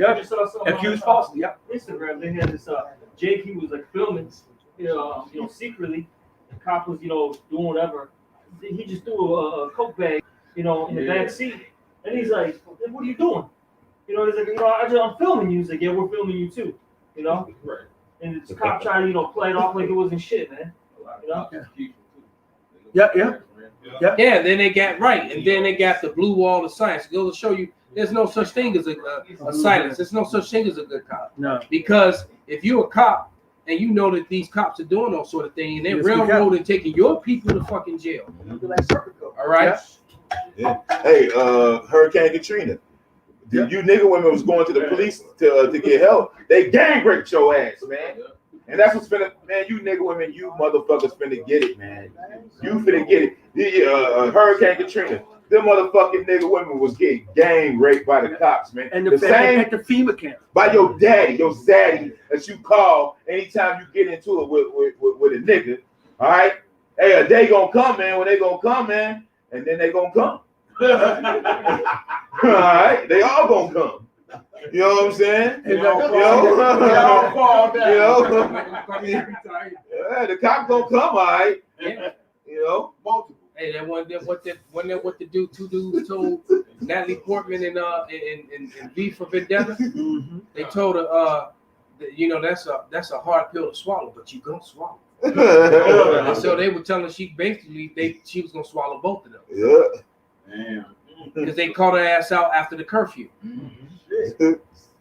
I just saw something Accused on falsely. Yep. Instagram. They had this Jake. He was like filming secretly, the cop was, doing whatever. He just threw a coke bag, in the back seat, and he's like, "What are you doing?" He's like, I'm filming you. He's like, "Yeah, we're filming you too." Right. And the cop tried to, play it off like it wasn't shit, man. Yeah. Yeah, then they got right, and then they got the blue wall of science. It goes to show you there's no such thing as a silence. There's no such thing as a good cop. No. Because if you're a cop and you know that these cops are doing all sort of thing, and they're railroading, taking your people to fucking jail. All right. Yeah. Hey, Hurricane Katrina. You nigga women was going to the police to get help. They gang raped your ass, man. And that's what's finna, man. You nigga women, you motherfuckers finna get it, man. You finna get it. Hurricane Katrina. Them motherfucking nigga women was getting gang raped by the cops, man. And the same at the FEMA camp. By your daddy, your zaddy that you call anytime you get into it with a nigga. All right? Hey, a day gonna come, man, when they gonna come, man. And then they gonna come. All right? They all gonna come. You know what I'm saying? They all fall down. Yeah, the cop gonna come, all right? Multiple. Hey, that one what the two dudes told Natalie Portman and V for Vendetta. They told her that's a hard pill to swallow, but you gonna swallow. And so they were telling she was gonna swallow both of them. Yeah. Damn. Because they caught her ass out after the curfew.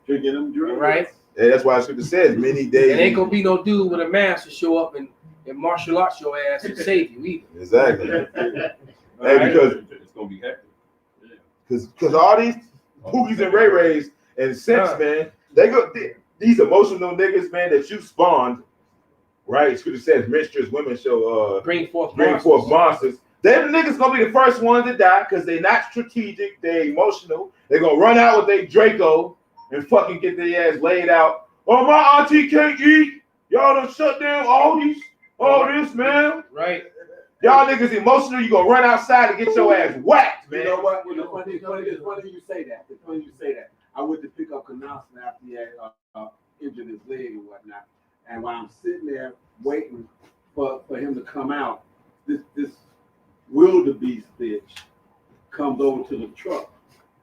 Drinking them drugs. Right? Yeah, that's why I should have said many days. And ain't gonna be no dude with a mask to show up and martial arts your ass and save you either. Exactly. Hey, because it's gonna be hectic. Because all these Pookies and Ray Rays and Simps, man, these emotional niggas, man, that you spawned, right? Scripture says menstruous women shall bring forth monsters. Them niggas gonna be the first ones to die because they not strategic, they emotional. They gonna run out with their Draco and fucking get their ass laid out. Oh, my auntie can't eat. Y'all done shut down all this, man. Right. Y'all niggas emotional. You gonna run outside and get your ass whacked, man. You know what? It's funny you say that. It's funny you say that. I went to pick up Canasta after he had injured his leg and whatnot. And while I'm sitting there waiting for him to come out, this wildebeest bitch comes over to the truck.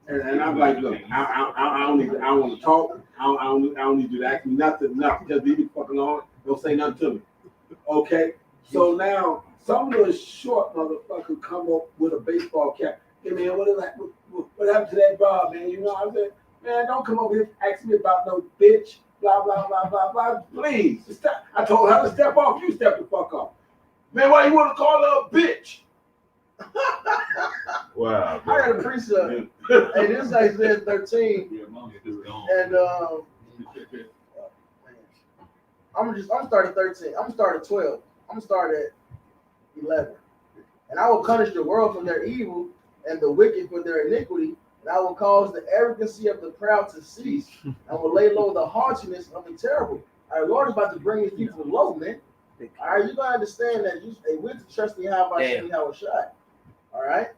And I'm like, look, I don't want to talk. I don't need you to ask me nothing. Just leave me fucking alone. Don't say nothing to me. Okay? So now some little short motherfucker come up with a baseball cap. Hey man, what happened to that bar, man? You know what I said? Man, don't come over here and ask me about no bitch. Blah blah blah blah blah. Please. Stop. I told her to step off, you step the fuck off. Man, why you want to call her a bitch? Wow. I got a precept. Hey, this is Isaiah 13. And I'm start at 13. I'm gonna start at 12. I'm gonna start at 11. And I will punish the world for their evil and the wicked for their iniquity. And I will cause the arrogancy of the proud to cease. And will lay low the haughtiness of the terrible. Our Lord is about to bring his people low, man. All right, you gotta understand that with the trusting how I see how it shot. All right,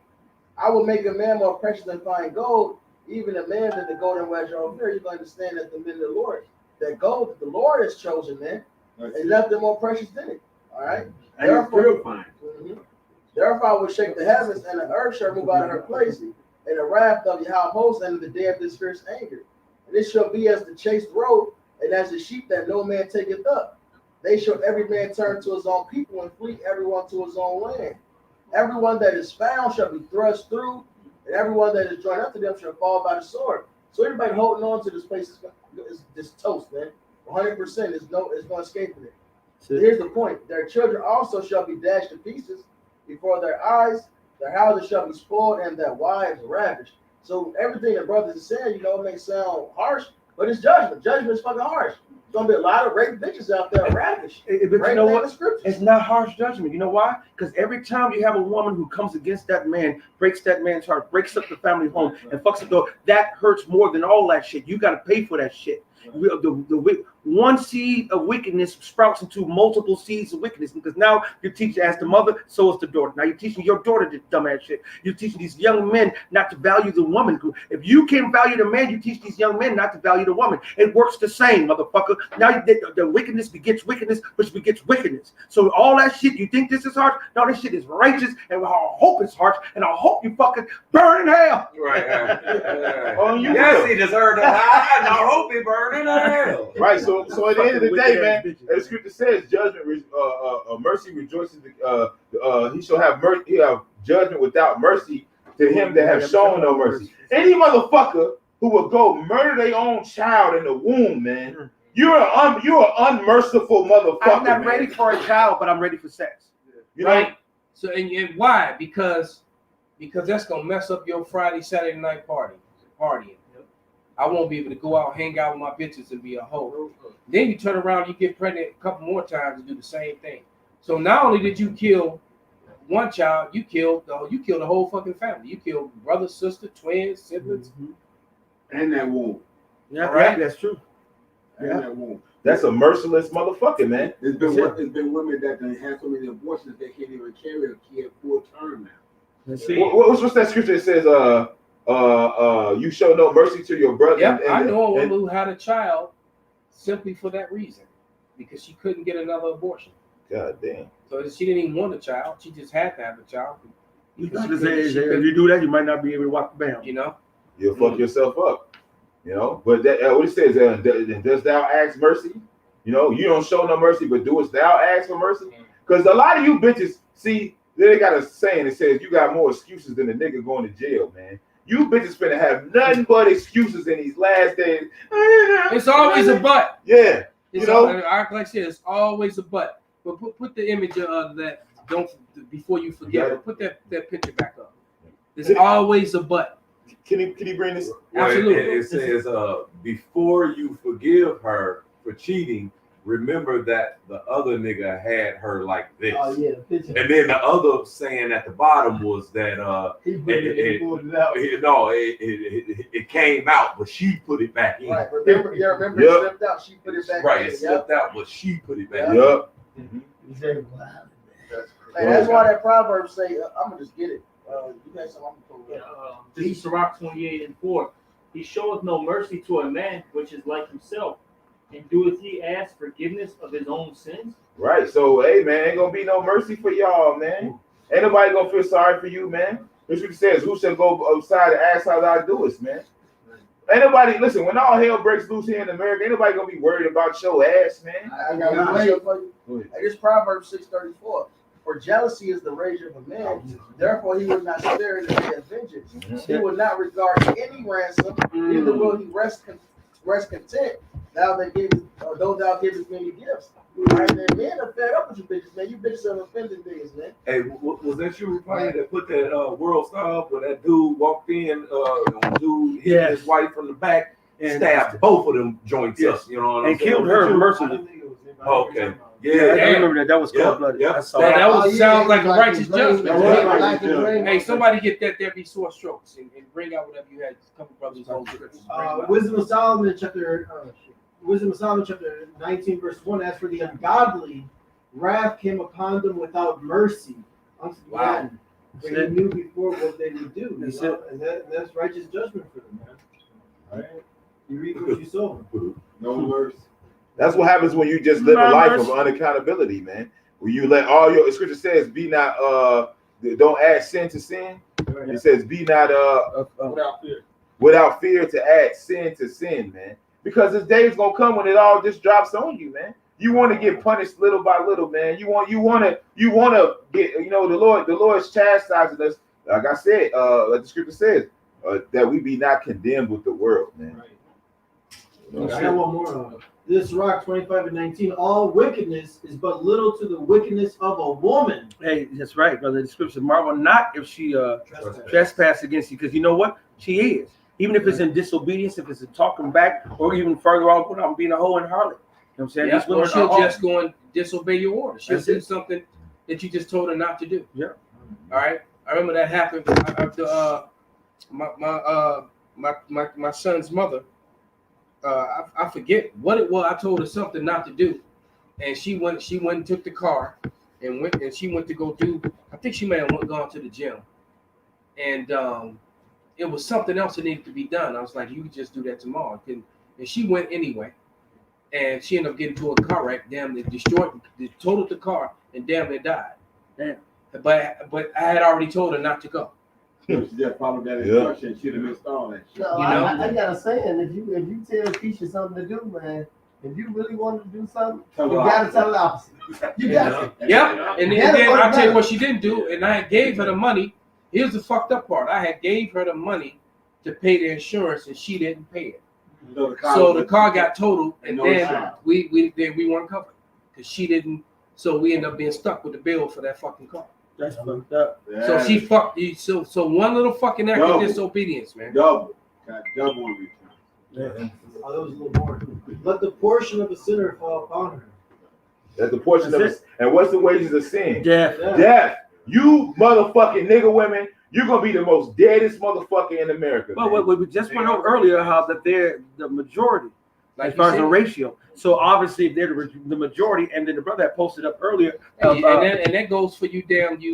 I will make a man more precious than fine gold, even a man that the golden wedge of fear. You can understand that the men of the Lord, that gold that the Lord has chosen, man, and left them more precious than it. All right, and therefore, fine. Therefore, I will shake the heavens, and the earth shall move out of her place, and the wrath of Yahweh hosts, and the day of this fierce anger. And it shall be as the chased road, and as the sheep that no man taketh up. They shall every man turn to his own people, and flee everyone to his own land. Everyone that is found shall be thrust through, and everyone that is joined up to them shall fall by the sword. So everybody holding on to this place is toast, man. 100% is no escaping it. So here's the point: their children also shall be dashed to pieces before their eyes. Their houses shall be spoiled, and their wives ravished. So everything the brothers are saying, it may sound harsh, but it's judgment. Judgment is fucking harsh. There's gonna be a lot of rape bitches out there ravished. But you know what? It's not harsh judgment. You know why? Because every time you have a woman who comes against that man, breaks that man's heart, breaks up the family home, and fucks the door, that hurts more than all that shit. You got to pay for that shit. One seed of wickedness sprouts into multiple seeds of wickedness, because now you're teaching as the mother, so is the daughter. Now you're teaching your daughter this dumbass shit. You're teaching these young men not to value the woman. If you can't value the man, you teach these young men not to value the woman. It works the same, motherfucker. Now the wickedness begets wickedness, which begets wickedness. So all that shit, you think this is harsh? No, this shit is righteous, and I hope it's harsh, and I hope you fucking burn in hell. Right. Oh, you Yes, will. he deserved a high, and I hope he burned in hell. Right, so at the end of the day, man, Bitches, the scripture says, "Judgment, mercy rejoices. He shall have mercy. He have judgment without mercy to him that have shown no mercy." Any motherfucker who will go murder their own child in the womb, man, you're an unmerciful motherfucker. I'm not man. ready for a child, but I'm ready for sex. You know? Right. So and why? Because that's gonna mess up your Friday, Saturday night partying. I won't be able to go out, hang out with my bitches, and be a hoe. Then you turn around, you get pregnant a couple more times and do the same thing. So not only did you kill one child, you killed the whole fucking family. You killed brother, sister, twins, siblings, And that womb. Yeah, All right. that's true. And Yeah. that womb. That's a merciless motherfucker, man. It's been women that done had so many abortions they can't even carry a kid full term now. Let's see. What's that scripture that says, you show no mercy to your brother? Yep, I know a woman who had a child simply for that reason, because she couldn't get another abortion. God damn. So she didn't even want a child; she just had to have a child. If you do that, you might not be able to walk the bound. You know, You'll fuck yourself up. You know, but that what it says, does thou ask mercy? You know, you don't show no mercy, but doest thou ask for mercy? Because a lot of you bitches, see, they got a saying that says you got more excuses than a nigga going to jail, man. You bitches finna have nothing but excuses in these last days. it's always a but. Yeah. It's You know? like I said, it's always a but. But put the image of that. Don't before you forget. Yeah. Put that picture back up. There's always a but. Can you bring this? Absolutely. It says, before you forgive her for cheating, remember that the other nigga had her like this. Oh yeah, the picture. And then the other saying at the bottom was that He pulled it out. it came out, but she put it back in. Right. Remember, Yep. it slipped out. She put it back Right, in. it slipped out, but she put it back in. Yup. He's very wild. Hey, that's why that proverb say, "I'm gonna just get it." You guys, I'm gonna pull it up. This is Sirach 28:4. He showeth no mercy to a man which is like himself, and doeth he ask forgiveness of his own sins? Right. So, hey, man, ain't gonna be no mercy for y'all, man. Ain't nobody gonna feel sorry for you, man. That's what it says. Who shall go outside and ask how thou doest, man? Ain't nobody, listen, when all hell breaks loose here in America, ain't nobody gonna be worried about your ass, man. I got one question for you. Hey, this Proverbs 6:34. For jealousy is the rage of a man, therefore he will not spare in the day of vengeance. He will not regard any ransom, neither will he rest content, though thou givest many gifts. Right, man, men are fed up with you bitches, man. You bitches are offended niggas, man. Hey, was that you, Ryan, that put that world star up where that dude walked in, dude hit his wife from the back, and stabbed both of them joints up, you know what I'm And saying? killed her mercilessly. Okay. Yeah, Yeah, I remember that. That was cold blooded. Yep. I saw That that. was sounds like a righteous judgment. Right. Hey, somebody get that there be sore strokes and bring out whatever you had. A couple brothers hold scriptures. Wisdom of Solomon chapter 19 verse 1. As for the ungodly, wrath came upon them without mercy unto the Wow. end. For he knew before what they would do. That's And that's righteous judgment for them, man. All right? You reap what you sow. No mercy. That's what happens when you just live a No life mercy. of unaccountability, man. When you let all your scripture says, be not don't add sin to sin. It says, be not without fear to add sin to sin, man. Because this day is gonna come when it all just drops on you, man. You want to get punished little by little, man. You want to get, the Lord's chastising us, like I said, like the scripture says, that we be not condemned with the world, man. You know, I got one more. This Rock 25:19. All wickedness is but little to the wickedness of a woman. Hey, that's right, brother. The scripture, marvel not if she trespass against you, because you know what? She is. Even if it's in disobedience, if it's in talking back, or even further on, going out being a hoe and harlot. You know what I'm saying? Yeah, These women or she'll are just go and disobey your orders. She'll That's do it. something that you just told her not to do. Yeah. All right. I remember that happened after my son's mother. I forget what it was. I told her something not to do, and she went and took the car and she went to go do. I think she may have gone to the gym, and it was something else that needed to be done. I was like, you can just do that tomorrow. And she went anyway, and she ended up getting into a car wreck. Damn, it totaled the car, and damn, it died. Damn. But I had already told her not to go. She just followed that instruction. She'd have missed all that shit. No, I got a saying. If you tell Keisha something to do, man, if you really want to do something, you gotta tell the opposite. You got to. Yeah. And then I'll tell you what she didn't do, and I gave her the money. Here's the fucked up part. I had gave her the money to pay the insurance, and she didn't pay it. So the car got totaled, and then we weren't covered because she didn't. So we ended up being stuck with the bill for that fucking car. That's fucked up. So she fucked. So one little fucking act of disobedience, man. Double in return. Yeah. Oh, that was a little more. Let the portion of the sinner fall upon her. That's the portion of it. And what's the wages of sin? Death. Death. You motherfucking nigga women, you're gonna be the most deadest motherfucker in America. But what we just went over earlier, how that they're the majority, as far as the ratio. So obviously, if they're the majority, and then the brother that posted up earlier, and that goes for you, damn you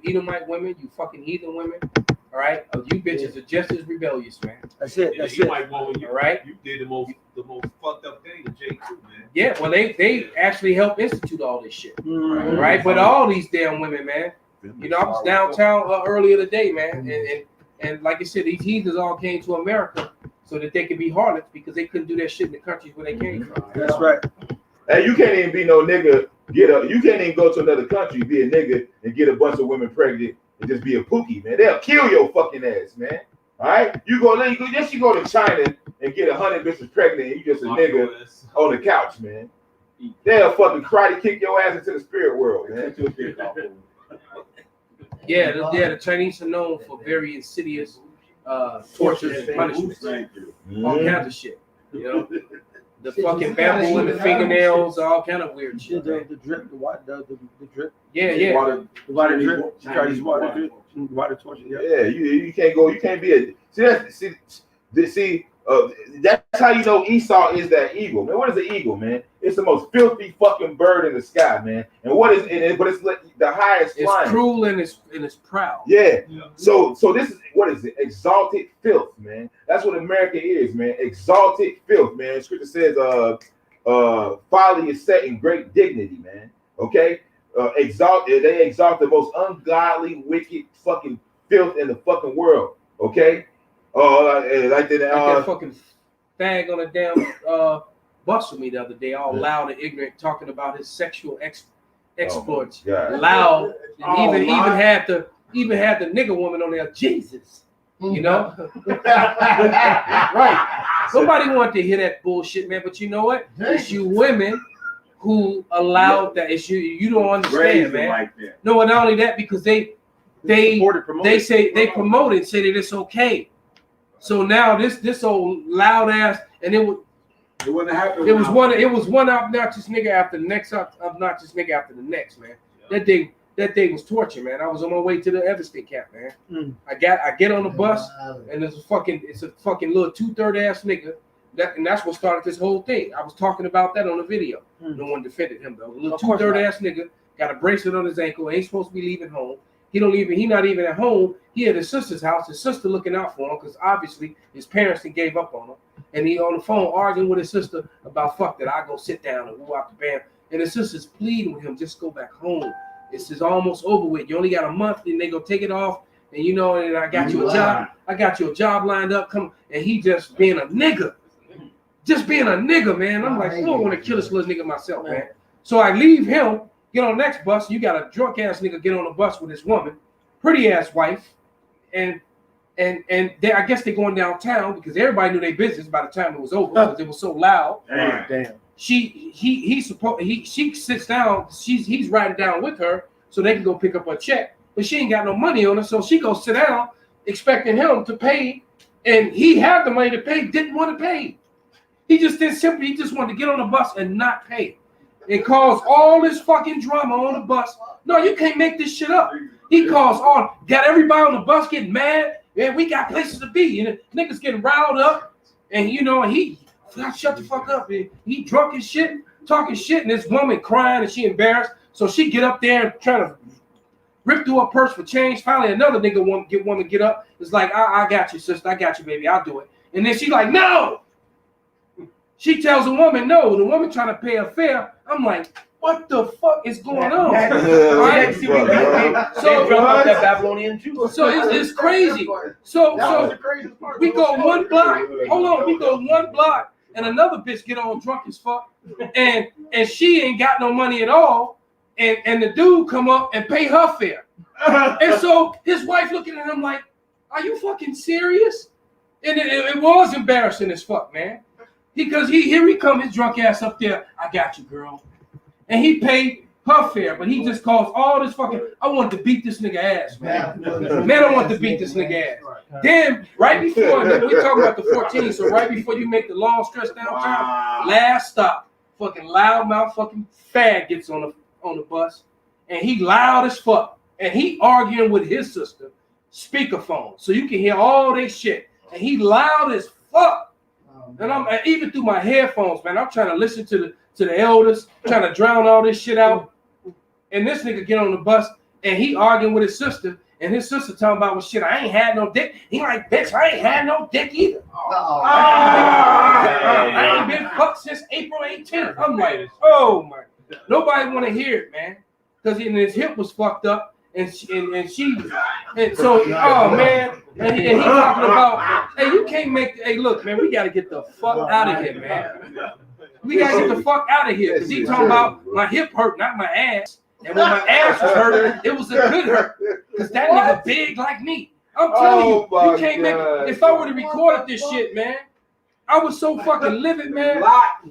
Edomite women, you fucking heathen women. All right, you bitches are just as rebellious, man. That's it. That's it. All right, you did the most fucked up thing to Jay too, man. Yeah, well they actually helped institute all this shit, right? But all these damn women, man. You know, I was downtown earlier today, man, and like I said, these heathens all came to America so that they could be harlots because they couldn't do that shit in the countries where they came from. That's right. And you can't even be no nigga. You can't even go to another country, be a nigga, and get a bunch of women pregnant and just be a pookie, man. They'll kill your fucking ass, man. All right, you go to China and get 100 bitches pregnant, and you just a nigga on the couch, man. They'll fucking karate kick your ass into the spirit world, man. Yeah, the Chinese are known for very insidious tortures and punishments. All kinds of shit. You know, the fucking bamboo in the fingernails, all kind of weird shit. The drip, the drip. Yeah. Water drip. Chinese water drip. Water torture. Yeah, you can't go. You can't be a see. That's how you know Esau is that eagle, man. What is an eagle, man? It's the most filthy fucking bird in the sky, man. And what is it? But it's like the highest. It's flying. Cruel and it's proud. Yeah. So this is what is it? Exalted filth, man. That's what America is, man. Exalted filth, man. Scripture says, folly is set in great dignity, man. Okay. They exalt the most ungodly, wicked, fucking filth in the fucking world. Okay. Like that fucking fag on a damn bus with me the other day, all loud and ignorant, talking about his sexual exploits. Loud, and even had the nigger woman on there, Jesus. You know? Right. Somebody wanted to hear that bullshit, man. But you know what? It's you women who allowed that. It's you don't understand, man. Like no, and not only that, because they say they promote it, say that it's okay. So now this old loud ass, and it was one obnoxious nigga after the next obnoxious nigga after the next, man. Yeah. That thing was torture, man. I was on my way to the Everstate camp, man. I get on the bus, and it's a fucking little 2/3 ass nigga. And that's what started this whole thing. I was talking about that on the video. No one defended him though. A little 2/3 ass nigga got a bracelet on his ankle. Ain't supposed to be leaving home. He not even at home. He at his sister's house. His sister looking out for him because obviously his parents gave up on him. And he on the phone arguing with his sister about fuck that. I go sit down and woo out the band. And his sister's pleading with him, just go back home. This is almost over with. You only got a month, and they go take it off. And you know, and I got you a job. I got you a job lined up. Come, and he just being a nigga, man. I'm like, I don't want to kill this little nigga myself, man. So I leave him. Get on the next bus. You got a drunk ass nigga get on the bus with his woman, pretty ass wife, and they, I guess they're going downtown because everybody knew their business by the time it was over because it was so loud. Damn. She sits down. He's riding down with her so they can go pick up her check, but she ain't got no money on her, so she goes sit down expecting him to pay, and he had the money to pay, didn't want to pay. He just wanted to get on the bus and not pay. It caused all this fucking drama on the bus. No, you can't make this shit up. He got everybody on the bus getting mad. Man, we got places to be. And niggas getting riled up. And you know, he shut the fuck up. And he drunk as shit, talking shit, and this woman crying and she embarrassed. So she get up there and trying to rip through her purse for change. Finally, another nigga woman get up. It's like, I got you, sister. I got you, baby. I'll do it. And then she like, no. She tells the woman no. The woman trying to pay her fare. I'm like, what the fuck is going on? Right? So that Babylonian Jew. So it's crazy. So we go one block. Hold on, we go one block, and another bitch get on drunk as fuck, and she ain't got no money at all, and the dude come up and pay her fare, and so his wife looking at him like, are you fucking serious? And it was embarrassing as fuck, man, because here he come, his drunk ass up there. I got you, girl. And he paid her fare, but he just caused all this fucking. I want to beat this nigga ass, man. Man, I want to beat this nigga ass. Then, right before, we're talking about the 14, so right before you make the long stretch down time, last stop, fucking loudmouth fucking fag gets on the bus, and he loud as fuck, and he arguing with his sister, speakerphone, so you can hear all this shit, and he loud as fuck. And I'm even through my headphones, man, I'm trying to listen to the elders, trying to drown all this shit out. And this nigga get on the bus and he arguing with his sister, and his sister talking about, well, shit, I ain't had no dick. He like, bitch, I ain't had no dick either. I ain't been fucked since April 18th. I'm like, oh my, nobody want to hear it, man, because his hip was fucked up, and so, oh man, and he talking about, hey, you can't make, hey, look, man, we got to get the fuck out of here, man. We got to get the fuck out of here, because he talking about my hip hurt, not my ass. And when my ass was hurt, it was a good hurt, because that nigga big like me. I'm telling you can't make it. If I would have recorded this shit, man, I was so fucking livid, man.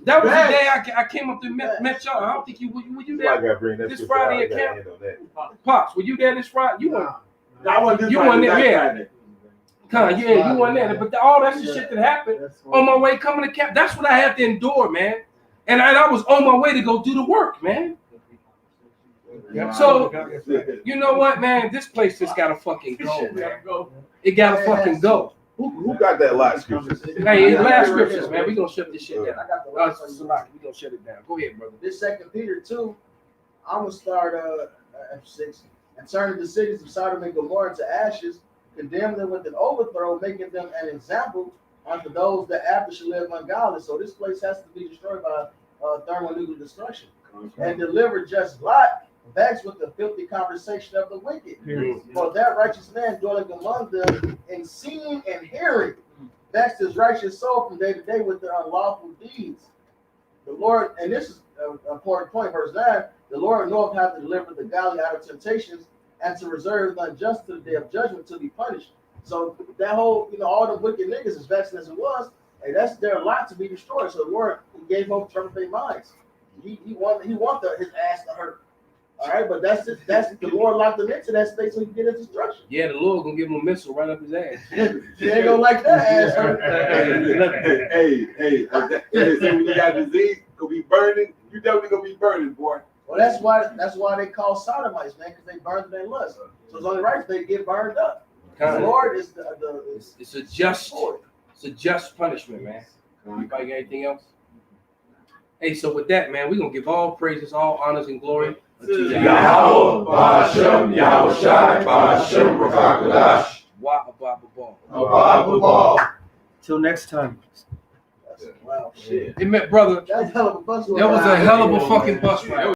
That was the day I came up to met y'all. I don't think you were you there this Friday at camp? Pops, were you there this Friday? You weren't. You weren't there, yeah. Yeah, you weren't there. But all that's the shit that happened on my way coming to camp. That's what I had to endure, man. And I was on my way to go do the work, man. So, you know what, man? This place just gotta fucking go, man. It gotta fucking go. Who got that last scripture? Hey, last scriptures, man. We gonna shut this shit down. I got the last we gonna shut it down. Go ahead, brother. This 2 Peter 2, I'm gonna start at 6. And turning the cities of Sodom and Gomorrah to ashes, condemn them with an overthrow, making them an example unto those that after shall live ungodly. So this place has to be destroyed by thermonuclear destruction. And deliver just Lot, vexed with the filthy conversation of the wicked. For that righteous man dwelling among them in seeing and hearing, vexed his righteous soul from day to day with their unlawful deeds. The Lord, and this is an important point, verse 9, the Lord knoweth how to deliver the godly out of temptations and to reserve the unjust to the day of judgment to be punished. So that whole, all the wicked niggas, as vexed as it was, and that's their lot to be destroyed. So the Lord gave hope to turn their minds. He want his ass to hurt. All right, but that's the Lord locked him into that state so he can get his destruction. Yeah, the Lord gonna give him a missile right up his ass. He ain't gonna like that ass hurt. Hey, when you got disease, gonna be burning. You definitely gonna be burning, boy. Well, that's why they call sodomites, man, because they burned their lust. So it's only right if they get burned up. The Lord is it's a just punishment, man. Anybody got anything else? Hey, so with that, man, we're gonna give all praises, all honors, and glory to Yahweh, Ba'ashem, Yahushai, Ba'ashem, Rakakadash. Wa. Till next time. wow shit. Hey, brother, That's a hell of a bus ride. that was a hell of a fucking bus ride.